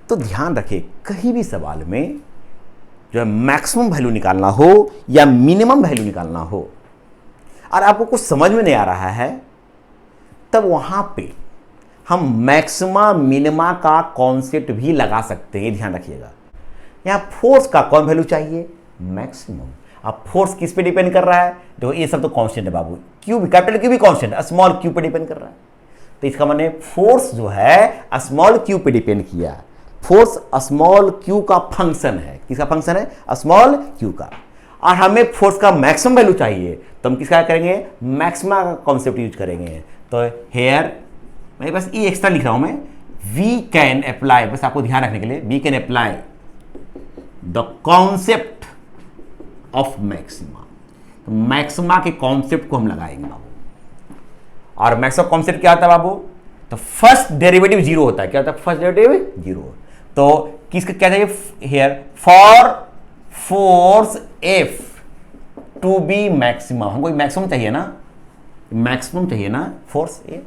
तो ध्यान रखें, कहीं भी सवाल में जो है मैक्सिमम वैल्यू निकालना हो या मिनिमम वैल्यू निकालना हो, और आपको कुछ समझ में नहीं आ रहा है, तब वहां पे हम मैक्सिमा मिनिमा का कॉन्सेप्ट भी लगा सकते हैं। ध्यान रखिएगा, यहां फोर्स का कौन वैल्यू चाहिए, मैक्सिमम। अब फोर्स किस पे डिपेंड कर रहा है, देखो ये सब तो कांस्टेंट है बाबू, क्यू भी, कैपिटल क्यू भी कांस्टेंट है, स्मॉल क्यू पे डिपेंड कर रहा है। तो इसका माने फोर्स जो है स्मॉल क्यू पे डिपेंड किया। फोर्स स्मॉल क्यू का फंक्शन है, किसका फंक्शन है, स्मॉल क्यू का। और हमें फोर्स का मैक्सिमम वैल्यू चाहिए, तो हम किसका करेंगे, मैक्सिमा का कॉन्सेप्ट यूज करेंगे। तो हेयर मैं बस ये एक्स्ट्रा लिख रहा हूं मैं, वी कैन अप्लाई, बस आपको ध्यान रखने के लिए, we can apply the concept of maxima. तो मैक्सिमा के कॉन्सेप्ट को हम लगाएंगे बाबू। और मैक्सिमा कॉन्सेप्ट क्या होता है बाबू, तो फर्स्ट डेरिवेटिव जीरो होता है। क्या होता है, फर्स्ट डेरिवेटिव जीरो। तो किसका क्या चाहिए here, for force F to be maximum, हमको मैक्सिमम चाहिए ना, मैक्सिमम चाहिए ना फोर्स ए।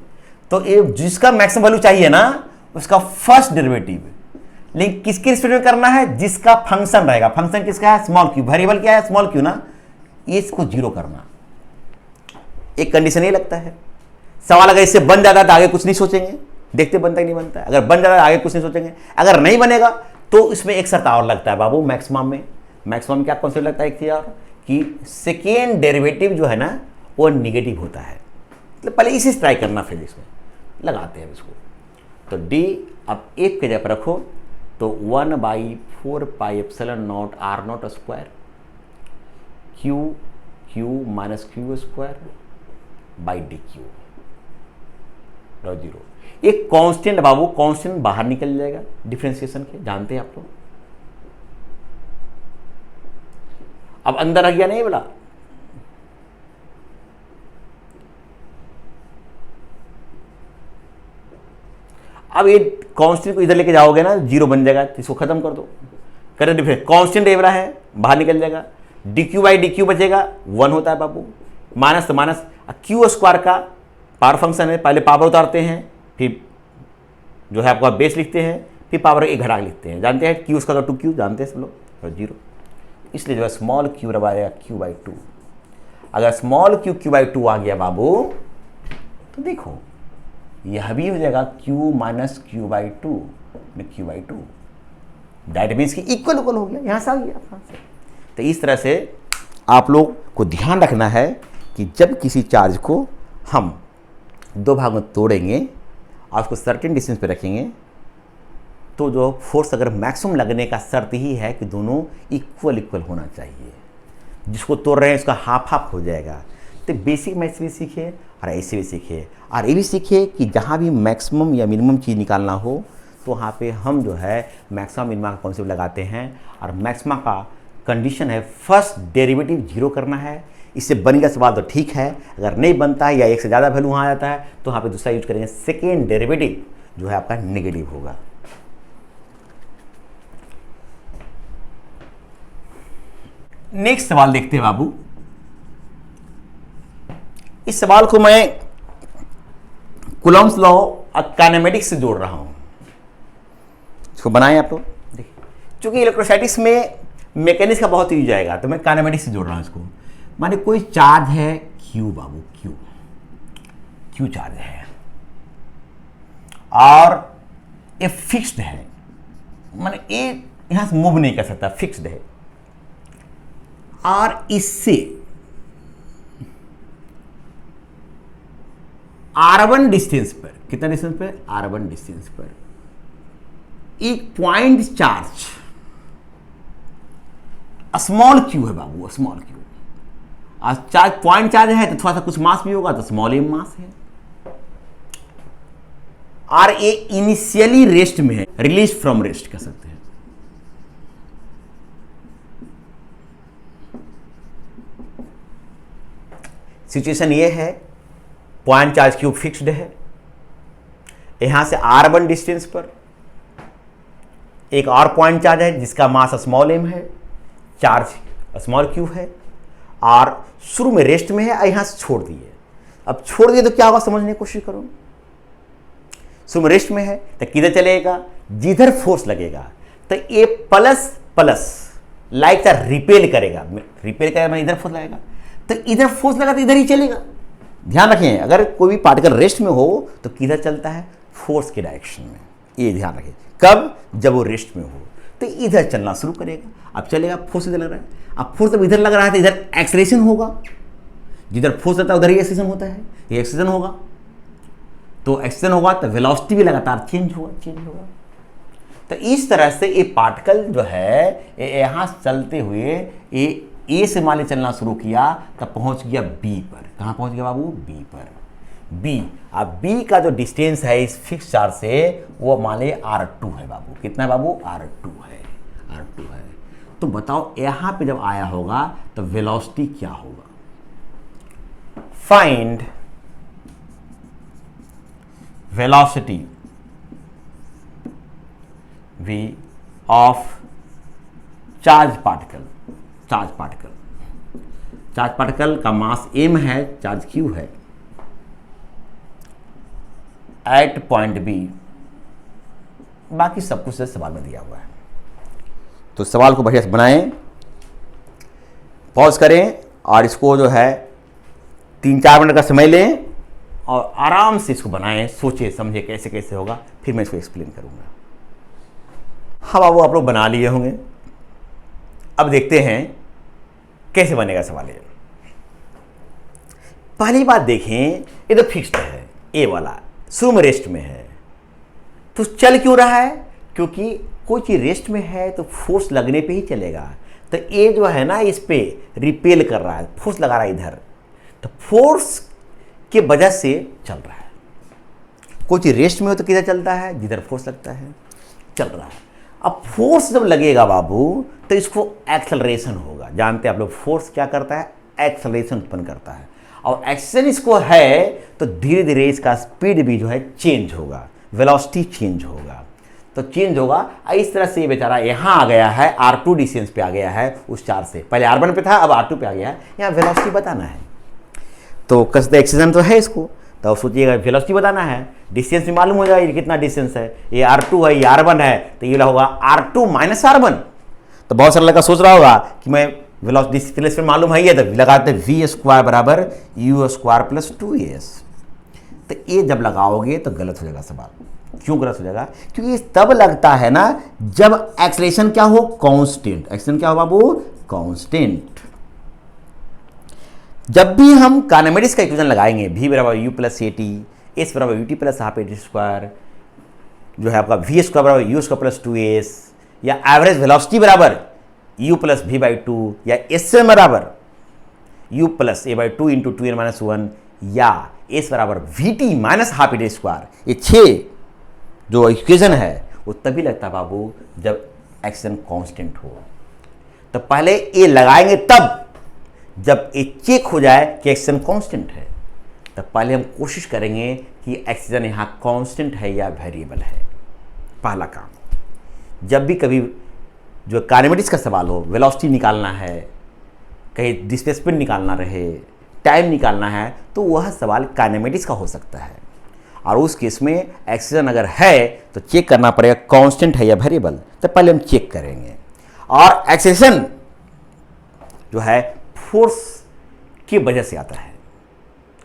तो ए जिसका मैक्सिमम वैल्यू चाहिए ना उसका फर्स्ट डेरिवेटिव, लेकिन किसके रिस्पेक्ट में करना है, जिसका फंक्शन रहेगा। फंक्शन किसका है, स्मॉल क्यू, वेरिएबल क्या है, स्मॉल क्यू ना, इसको जीरो करना। एक कंडीशन ये लगता है। सवाल अगर इससे बन जाता है तो आगे कुछ नहीं सोचेंगे, देखते बनता ही नहीं बनता है। अगर बन जाता है आगे कुछ नहीं सोचेंगे, अगर नहीं बनेगा तो इसमें एक शर्त और लगता है बाबू मैक्सिमम में। मैक्सिमम क्या कॉन्सेप्ट लगता है, एक चीज और कि सेकेंड डेरिवेटिव जो है ना वो निगेटिव होता है। मतलब पहले इसी से ट्राई करना, फिर इसमें लगाते हैं इसको। तो डी अब एक के जगह पर रखो, तो 1/4πε0 r0 square Q minus Q square by D Q zero. एक कांस्टेंट बाबू, कांस्टेंट बाहर निकल जाएगा डिफरेंशिएशन के, जानते हैं आप लोग। अब अंदर आ गया नहीं बोला, अब ये कांस्टेंट को इधर लेके जाओगे ना जीरो बन जाएगा, तो इसको खत्म कर दो। करें डिफरेंस, कांस्टेंट एवरा है बाहर निकल जाएगा, D Q by D Q बचेगा, 1 होता है बाबू, माइनस तो माइनस, क्यू स्क्वायर का पावर फंक्शन है, पहले पावर उतारते हैं फिर जो है आपका बेस लिखते हैं, फिर पावर एक घटा लिखते हैं, जानते हैं क्यू स्क्वायर का 2q, जानते हैं सब लोग, और जीरो। इसलिए जो है स्मॉल क्यू बराबर q/2। अगर स्मॉल q/2 आ गया बाबू तो देखो यह भी हो जाएगा q minus q/2 q/2, that means कि इक्वल हो गया, यहां से आ गया। तो इस तरह से आप लोग को ध्यान रखना है कि जब किसी चार्ज को हम दो भाग में तोड़ेंगे और उसको सर्टेन डिस्टेंस पे रखेंगे, तो जो फोर्स अगर मैक्सिमम लगने का शर्त ही है कि दोनों इक्वल होना चाहिए। जिसको तोड़ रहे हैं उसका हाफ हाफ हो जाएगा। तो बेसिक मैथ्स भी सीखिए और ऐसे भी सीखिए, और ये भी सीखिए कि जहाँ भी मैक्सिमम या मिनिमम चीज़ निकालना हो तो वहाँ पे हम जो है मैक्सिमम मिनिमम का कॉन्सेप्ट लगाते हैं। और मैक्सिमा का कंडीशन है फर्स्ट डेरिवेटिव जीरो करना है। इससे बनेगा सवाल तो ठीक है, अगर नहीं बनता है या एक से ज़्यादा वैल्यू वहाँ आ जाता है तो वहाँ पे दूसरा यूज करेंगे, सेकेंड डेरिवेटिव जो है आपका नेगेटिव होगा। नेक्स्ट सवाल देखते हैं बाबू। इस सवाल को मैं कूलॉम्स लॉ और काइनेमेटिक्स से जोड़ रहा हूं। इसको बनाएं आप लोग, देखिए चूंकि इलेक्ट्रोस्टैटिक्स में मैकेनिक्स का बहुत यूज आएगा तो मैं काइनेमेटिक्स से जोड़ रहा हूं इसको। माने कोई चार्ज है क्यू बाबू, क्यू चार्ज है और ये फिक्स्ड है, माने ये यहां से मूव नहीं कर सकता, फिक्स्ड है। और इससे r1 डिस्टेंस पर, कितना डिस्टेंस पर, r1 डिस्टेंस पर एक पॉइंट चार्ज स्मॉल क्यू है बाबू, स्मॉल क्यू। आज चार्ज पॉइंट चार्ज है तो थोड़ा सा कुछ मास भी होगा तो स्मॉल एम मास है। और ये इनिशियली रेस्ट में है, रिलीज फ्रॉम रेस्ट कह सकते हैं। सिचुएशन ये है, पॉइंट चार्ज क्यूब फिक्स्ड है, यहां से r1 डिस्टेंस पर एक और पॉइंट चार्ज है जिसका मास स्मॉल एम है, चार्ज स्मॉल क्यू है और शुरू में रेस्ट में है, यहां से छोड़ दिए। अब छोड़ दिए तो क्या होगा समझने की कोशिश करो। शुरू में रेस्ट में है तो किधर चलेगा, जिधर फोर्स लगेगा तो ये प्लस प्लस लाइक सा रिपेल करेगा, रिपेल करेगा मैं इधर फोर्स लगेगा तो इधर फोर्स लगा तो इधर ही चलेगा। ध्यान रखें, अगर कोई भी पार्टिकल रेस्ट में हो तो किधर चलता है, फोर्स के डायरेक्शन में। ये ध्यान रखें, कब, जब वो रेस्ट में हो तो इधर चलना शुरू करेगा। अब चलेगा, फोर्स इधर लग रहा है, अब फोर्स जब इधर लग रहा है तो इधर एक्सेलरेशन होगा, जिधर फोर्स रहता है उधर ही एक्सेलरेशन होता है, ये एक्सेलरेशन होगा। तो एक्सेलरेशन होगा तो वेलोसिटी भी लगातार चेंज होगा। तो इस तरह से ये पार्टिकल जो है यहाँ चलते हुए ये ए से मान लीजिए चलना शुरू किया तब पहुंच गया बी पर। कहाँ पहुंच गया बाबू? बी पर। बी, अब बी का जो डिस्टेंस है इस फिक्स चार्ज से वो मान लीजिए R2 है बाबू। कितना है बाबू? R2 है, R2 है। तो बताओ यहां पे जब आया होगा तो वेलोसिटी क्या होगा? Find velocity v of charge particle. Charge particle, charge particle का मास m है, चार्ज q है, एट पॉइंट बी। बाकी सब कुछ सवाल में दिया हुआ है। तो सवाल को बढ़िया से बनाएं, पॉज करें और इसको जो है 3-4 मिनट का समय लें और आराम से इसको बनाएं, सोचें समझें कैसे कैसे होगा, फिर मैं इसको एक्सप्लेन करूंगा। हाँ बाबू, आप लोग बना लिए होंगे। अब देखते हैं कैसे बनेगा सवाल। ये पहली बात देखें, ये तो फिक्स्ड है, ए वाला शुरू में रेस्ट में है, तो चल क्यों रहा है? क्योंकि कोई चीज रेस्ट में है तो फोर्स लगने पे ही चलेगा। तो ए जो है ना इस पे रिपेल कर रहा है, फोर्स लगा रहा है इधर, तो फोर्स के वजह से चल रहा है। कोई चीज रेस्ट में हो तो किधर चलता है? जिधर फोर्स लगता है चल रहा है। अब फोर्स जब लगेगा बाबू तो इसको एक्सेलरेशन होगा। जानते हैं आप लोग फोर्स क्या करता है? एक्सेलरेशन उत्पन्न करता है। और एक्सेलरेशन इसको है तो धीरे धीरे इसका स्पीड भी जो है चेंज होगा, वेलोसिटी चेंज होगा। तो चेंज होगा। इस तरह से ये बेचारा यहाँ आ गया है, R2 डिस्टेंस पे आ गया है उस चार्ज से। पहले R1 पे था, अब R2 पे आ गया है। यहाँ वेलोसिटी बताना है तो कसते एक्सीजन तो है इसको, तो सोचिएगा वेलोसिटी बताना है। डिस्टेंस भी मालूम हो जाएगा कितना डिस्टेंस है। ये R2 है, ये R1 है, तो ये होगा R2 माइनस R1। तो बहुत सारा लड़का सोच रहा होगा कि मैं वेलोसिटी डिस्प्लेसमेंट मालूम है, ये तो लगाते v स्क्वायर बराबर u स्क्वायर प्लस 2as। तो ये जब लगाओगे तो गलत हो जाएगा सवाल। क्यों गलत हो जाएगा? क्योंकि ये तब लगता है ना जब एक्सेलरेशन क्या हो? कांस्टेंट। एक्सेलरेशन क्या हो बाबू? कांस्टेंट। जब भी हम काइनेमेटिक्स का इक्वेशन लगाएंगे, v बराबर u plus A T, S बराबर U T plus half A T square, जो है आपका v स्क्वायर बराबर u स्क्वायर प्लस 2as, या एवरेज वेलोसिटी बराबर u प्लस v बाई 2, या एस बराबर u plus a by 2 into 2n minus 1, या एस बराबर V T minus half A T square. ये 6 जो इक्वेशन है वो तभी लगता है बाबू जब एक्शन कांस्टेंट हो। तो पहले ये लगाएंगे तब जब ये चेक हो जाए कि एक्शन कांस्टेंट है। तो पहले हम कोशिश करेंगे कि एक्शन यहाँ कांस्टेंट है या वेरिएबल है। पहला काम, जब भी कभी जो काइनेमेटिक्स का सवाल हो, वेलोसिटी निकालना है, कहीं डिस्प्लेसमेंट निकालना रहे, टाइम निकालना है, तो वह सवाल काइनेमेटिक्स का हो सकता है। और उस केस में एक्सेलरेशन अगर है तो चेक करना पड़ेगा कांस्टेंट है या वेरिएबल। तो पहले हम चेक करेंगे। और एक्सेलरेशन जो है फोर्स की वजह से आता है।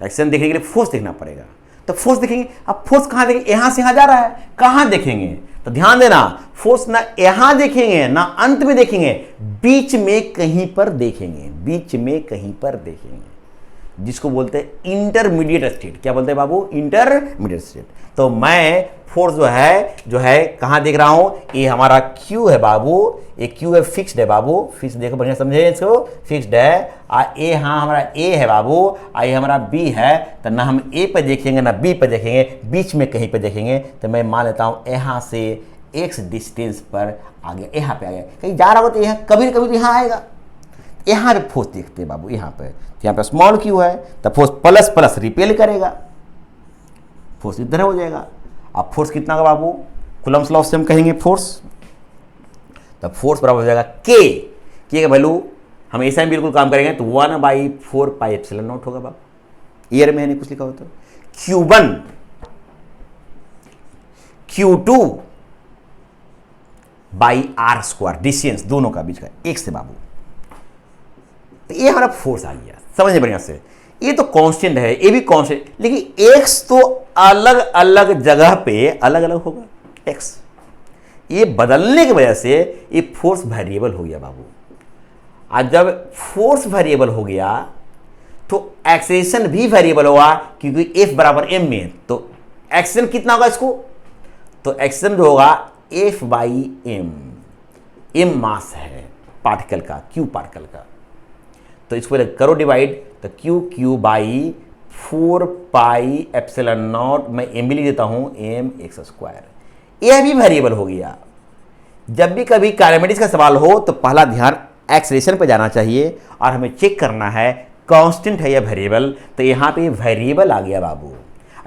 एक्सेलरेशन देखने के लिए फोर्स देखना पड़ेगा। तो फोर्स देखेंगे। अब फोर्स कहाँ देखेंगे? यहाँ से यहाँ जा रहा है, कहाँ देखेंगे? तो ध्यान देना, फोर्स ना यहाँ देखेंगे ना अंत में देखेंगे, बीच में कहीं पर देखेंगे। बीच में कहीं पर देखेंगे, जिसको बोलते हैं इंटरमीडिएट स्टेट। क्या बोलते हैं बाबू? Intermediate state. तो मैं फोर्स जो है कहाँ देख रहा हूँ? ये हमारा Q है बाबू, ये Q है, फिक्स्ड है बाबू। फिक्स देखो, बढ़िया समझे इसको, फिक्स्ड है। ए, हाँ हमारा A है बाबू, ये हमारा B है। तो ना हम A पे देखेंगे ना B पे देखेंगे, बीच में कहीं पे देखेंगे। तो मैं मान लेता हूँ यहाँ से x डिस्टेंस पर आ गया, यहाँ पे आ गया। कहीं जा रहा हो तो यहाँ कभी ना कभी तो यहाँ आएगा। यहाँ पे फोर्स देखते हैं बाबू, यहाँ पे स्मॉल q है, तो फोर्स प्लस प्लस रिपेल करेगा, फोर्स इधर हो जाएगा। अब फोर्स कितना का बाबू? कूलम्ब्स लॉ से हम कहेंगे फोर्स, तो फोर्स बराबर हो जाएगा के का वैल्यू हम ऐसा ही बिल्कुल काम करेंगे तो 1/4 पाई एप्सिलॉन नॉट होगा बाबू। ईयर में नहीं कुछ लिखा हो तो Q1 Q2 by are square, distance दोनों का बीच का एक से बाबू। तो ये हमारा फोर्स आ गया, समझिए बढ़िया से। ये तो कांस्टेंट है, ये भी कांस्टेंट, लेकिन एक्स तो अलग अलग जगह पे अलग अलग होगा एक्स। ये बदलने की वजह से ये फोर्स वेरिएबल हो गया बाबू। आज जब फोर्स वेरिएबल हो गया तो एक्सेलरेशन भी वेरिएबल होगा, क्योंकि F बराबर m में। तो एक्सेलरेशन कितना होगा इसको? तो एक्सेलरेशन जो होगा F/m, m मास है पार्टिकल का, Q पार्टिकल का। तो इसको करो डिवाइड, तो Q Q by 4 pi epsilon not, मैं एम भी लिख देता हूं, एम एक्स स्क्वायर। यह भी वेरिएबल हो गया। जब भी कभी काइनेमेटिक्स का सवाल हो तो पहला ध्यान एक्सेलरेशन पे जाना चाहिए और हमें चेक करना है कांस्टेंट है या वेरिएबल। तो यहां पे वेरिएबल आ गया बाबू।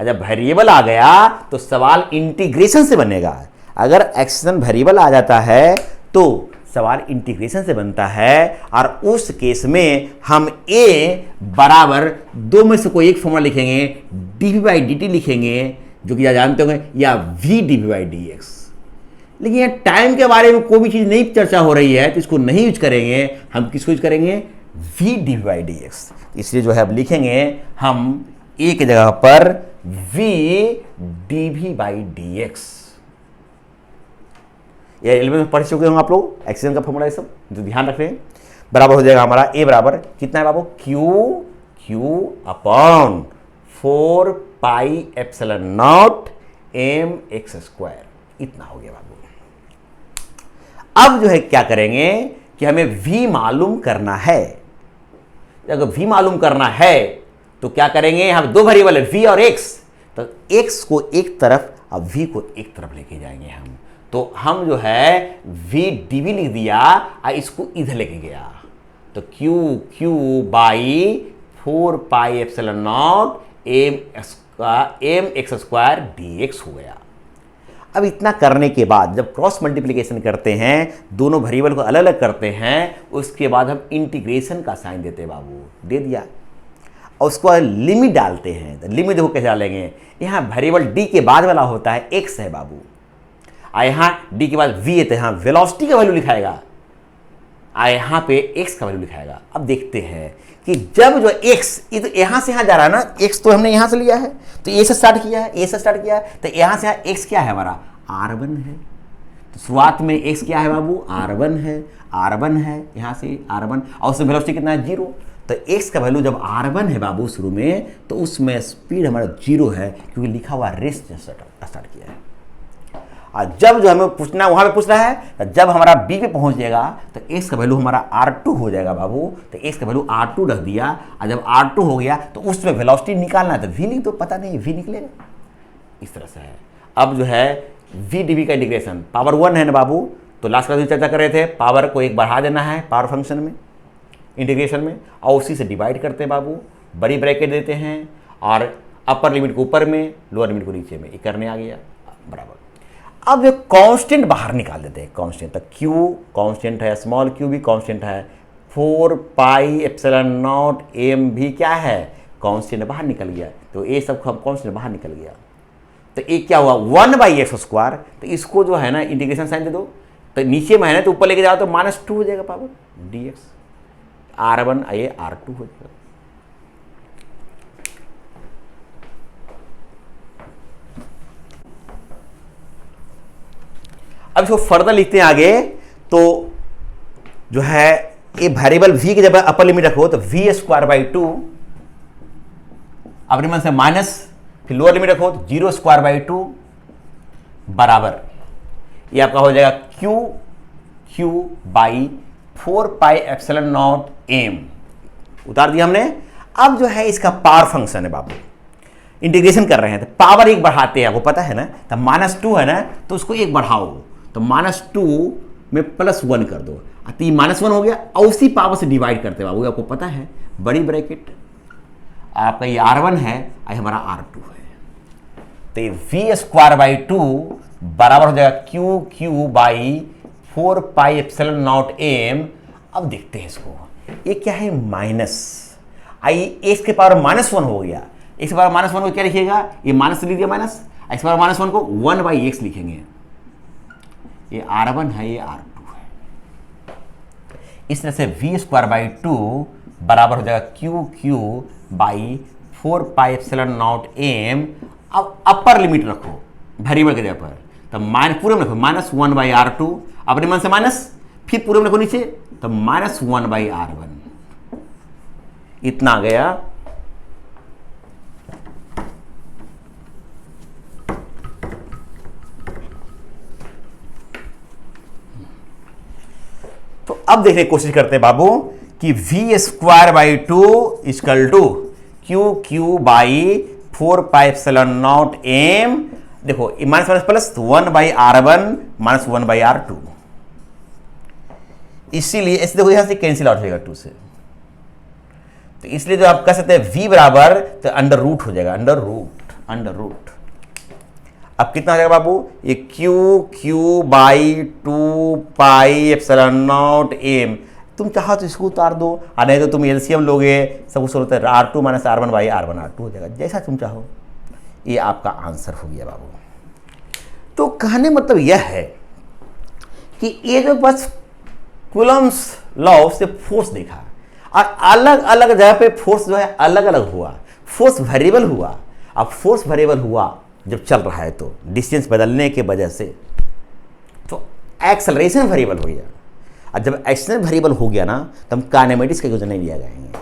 जब वेरिएबल आ गया तो सवाल इंटीग्रेशन से बनेगा। अगर एक्सेलरेशन वेरिएबल आ जाता है तो सवाल इंटीग्रेशन से बनता है, और उस केस में हम a बराबर दो में से कोई एक फॉर्मूला लिखेंगे, dv बाई dt लिखेंगे, जो कि जानते होंगे, या v dv बाई dx। लेकिन ये टाइम के बारे में कोई भी चीज नहीं चर्चा हो रही है तो इसको नहीं यूज करेंगे। हम किसको यूज करेंगे? v dv by dx। इसलिए जो है अब लिखेंगे हम a की जगह पर v dv बाई dx। ये एलिमेंट में पढ़ चुके होंगे आप लोग, एक्सेलेशन का फॉर्मूला, ये सब जो ध्यान रख रहे हैं। बराबर हो जाएगा हमारा a बराबर कितना है बाबू? Q upon 4 pi epsilon naught M x square, इतना हो गया बाबू। अब जो है क्या करेंगे कि हमें v मालूम करना है। अगर v मालूम करना है तो क्या करेंगे? हम दो वेरिएबल है v और x, तो x को एक तरफ और v को एक तरफ लेके जाएंगे हम। तो हम जो है v dv लिख दिया और इसको इधर लेके गया, तो q by 4 pi epsilon naught M x square dx हो गया। अब इतना करने के बाद जब क्रॉस मल्टीप्लिकेशन करते हैं, दोनों वेरिएबल को अलग अलग करते हैं, उसके बाद हम इंटीग्रेशन का साइन देते हैं बाबू, दे दिया, और उसको लिमिट डालते हैं। तो लिमिट देखो कैसे डालेंगे? यहाँ वेरिएबल d के बाद वाला होता है x है बाबू, और यहाँ d के बाद v है, तो यहाँ वेलोसिटी का वैल्यू लिखाएगा, और यहाँ पे x का वैल्यू लिखाएगा। अब देखते हैं कि जब जो x, ये तो यहाँ से यहाँ जा रहा है ना, x तो हमने यहाँ से लिया है, तो a से स्टार्ट किया है, तो यहाँ से यहाँ x क्या है हमारा? r1 है। तो शुरुआत में x क्या है बाबू? r1 है, यहाँ से r1, और उसमें वेलोसिटी कितना है? 0। तो x का वैल्यू जब r1 है बाबू शुरू में, तो उसमें स्पीड हमारा 0 है, क्योंकि लिखा हुआ रेस्ट स्टार्ट किया है। और जब जो हमें पूछना वहां पे पूछ रहा है, जब हमारा b पे पहुंच जाएगा तो x का वैल्यू हमारा r2 हो जाएगा बाबू। तो x का वैल्यू r2 रख दिया, और जब r2 हो गया तो उसमें वेलोसिटी निकालना है, तो v लिख दो, पता नहीं v निकलेगा, इस तरह से है। अब जो है v dv का इंटीग्रेशन पावर 1 है ना बाबू, तो लास्ट क्लास में चर्चा कर रहे थे, पावर को एक बढ़ा देना है पावर फंक्शन में, इंटीग्रेशन में, और उसी से डिवाइड करते हैं बाबू, बड़ी ब्रैकेट देते हैं, और अपर लिमिट को ऊपर में, लोअर लिमिट को नीचे में, ये करने आ गया बराबर। अब जो कांस्टेंट बाहर निकाल देते हैं, कांस्टेंट, तो q कांस्टेंट है, स्मॉल q भी कांस्टेंट है, 4 पाई एप्सिलॉन नॉट m भी क्या है? कांस्टेंट बाहर निकल गया। तो ये सब कांस्टेंट बाहर निकल गया, तो एक क्या हुआ? 1 बाई एक्स स्क्वायर। तो इसको जो है ना इंटीग्रेशन साइन दे दो, तो नीचे में है ना, तो ऊपर लेके जाओ तो -2 हो जाएगा पावर dx, r1 ये r2 हो जाएगा। अब इसको फर्दर लिखते हैं आगे, तो जो है ये वेरिएबल v की जब अपर लिमिट रखो तो v स्क्वायर बाई 2, अपने मन से माइनस, फिर लोअर लिमिट रखो तो 0 स्क्वायर बाई 2 बराबर, ये आपका हो जाएगा Q by 4 pi epsilon not m, उतार दिया हमने। अब जो है इसका पावर फंक्शन है बाबू, इंटीग्रेशन कर रहे हैं तो पावर एक बढ़ाते हैं, आपको पता है ना, तो -2 है ना, तो उसको एक बढ़ाओ, तो -2 में +1 कर दो, तो ये -1 हो गया, और उसी पावर से डिवाइड करते बाबू, आपको पता है, बड़ी ब्रैकेट, आपका ये r1 है, और हमारा r2 है, तो ये v स्क्वायर बाई 2 बराबर हो जाएगा Q by 4 pi epsilon not m। अब देखते हैं इसको, ये क्या है? माइनस, आई x के पावर -1 हो गया, x के पावर -1 को क्या लिखिएगा? ये माइनस लिख दिया माइनस, x के पावर -1 को 1 बाई x लिखेंगे, ये r1 है, ये r2 है। इस तरह से v स्क्वायर बाई 2 बराबर हो जाएगा Q by 4 pi epsilon not m। अब अपर लिमिट रखो वेरिएबल के जगह पर, तो पूरे में रखो -1 बाई r2, अपने मन से माइनस, फिर पूरे में रखो नीचे, तो -1 बाई r1, इतना आ गया। तो अब देखने की कोशिश करते हैं बाबू कि V square by two equal to Q Q by 4πε0 M, देखो minus minus plus 1/r1 minus 1/r2, इसीलिए ऐसे देखो यहां से कैंसिल आउट हो जाएगा 2 से, तो इसलिए जो आप कह सकते हैं v बराबर तो अंडर रूट हो जाएगा, अंडर रूट। अब कितना हो जाएगा बाबू, ये क्यू बाई 2πε0 एम, तुम चाहो तो इसको उतार दो, और नहीं तो तुम एलसीएम लोगे, सब कुछ होता है r2 माइनस r1/r1 r2 हो जाएगा, जैसा तुम चाहो। ये आपका आंसर हो गया बाबू। तो कहने मतलब यह है कि ये जो बस कूलम्स लॉ से फोर्स देखा, और अलग अलग जगह पे फोर्स जो है अलग अलग हुआ, फोर्स वेरिएबल हुआ। अब फोर्स वेरिएबल हुआ जब चल रहा है तो डिस्टेंस बदलने के वजह से, तो एक्सेलरेशन वेरिएबल हो गया, और जब एक्सेलरेशन वेरिएबल हो गया ना, तो हम काइनेमेटिक्स का यूज नहीं लिया जाएंगे,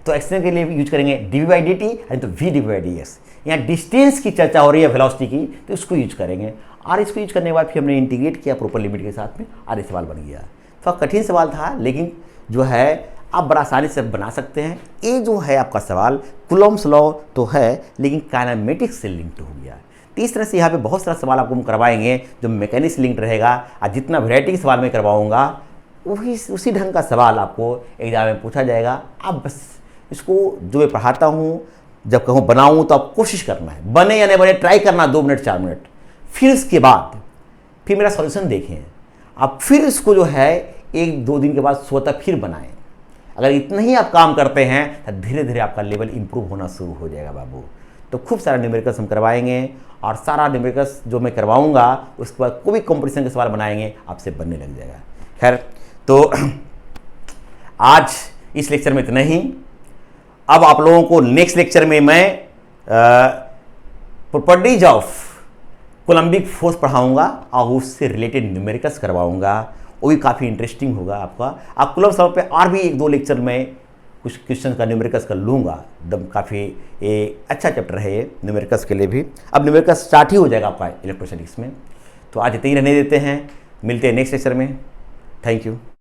तो एक्सेलरेशन के लिए यूज करेंगे dv/dt एंड तो v/dx। यहाँ डिस्टेंस की चर्चा हो रही है वेलोसिटी की, तो उसको यूज करेंगे, और इसको यूज करने के बाद फिर हमने इंटीग्रेट किया प्रॉपर लिमिट के साथ में, और ये सवाल बन गया। तो कठिन सवाल था, लेकिन जो है आप बड़ा आसानी से बना सकते हैं। ये जो है आपका सवाल कूलम्स लॉ तो है, लेकिन काइनेमेटिक्स से लिंक्ड हो गया। तो इस तरह से यहाँ पे बहुत सारा सवाल आपको हम करवाएंगे जो मैकेनिक्स लिंक्ड रहेगा, और जितना वैरायटी के सवाल मैं करवाऊंगा वही उसी ढंग का सवाल आपको एग्जाम में पूछा जाएगा। आप बस इसको जो मैं पढ़ाता हूँ, जब कहूँ बनाऊँ तो आप कोशिश करना है, बने या नहीं बने ट्राई करना 2 मिनट 4 मिनट, फिर उसके बाद फिर मेरा सॉल्यूशन देखें, आप फिर इसको जो है 1-2 दिन के बाद स्वतः फिर बनाएं। अगर इतना ही आप काम करते हैं तो धीरे धीरे आपका लेवल इंप्रूव होना शुरू हो जाएगा बाबू। तो खूब सारा न्यूमेरिकल्स हम करवाएंगे, और सारा न्यूमेरिकल्स जो मैं करवाऊंगा उसके बाद कोई भी कंपटीशन के सवाल बनाएंगे, आपसे बनने लग जाएगा। खैर, तो आज इस लेक्चर में इतना ही। अब आप लोगों को नेक्स्ट लेक्चर में मैं प्रॉपर्टीज ऑफ कोलम्बिक फोर्स पढ़ाऊंगा, और उससे रिलेटेड न्यूमेरिकल्स करवाऊंगा, वो भी काफ़ी इंटरेस्टिंग होगा आपका। आप कूलम्स लॉ पे और भी 1-2 लेक्चर में कुछ क्वेश्चन का न्यूमेरिकल्स कर लूँगा, एकदम काफ़ी अच्छा चैप्टर है ये न्यूमेरिकल्स के लिए भी। अब न्यूमेरिकल्स स्टार्ट ही हो जाएगा आपका इलेक्ट्रोस्टैटिक्स में। तो आज इतने ही रहने देते हैं, मिलते हैं नेक्स्ट लेक्चर में। Thank you.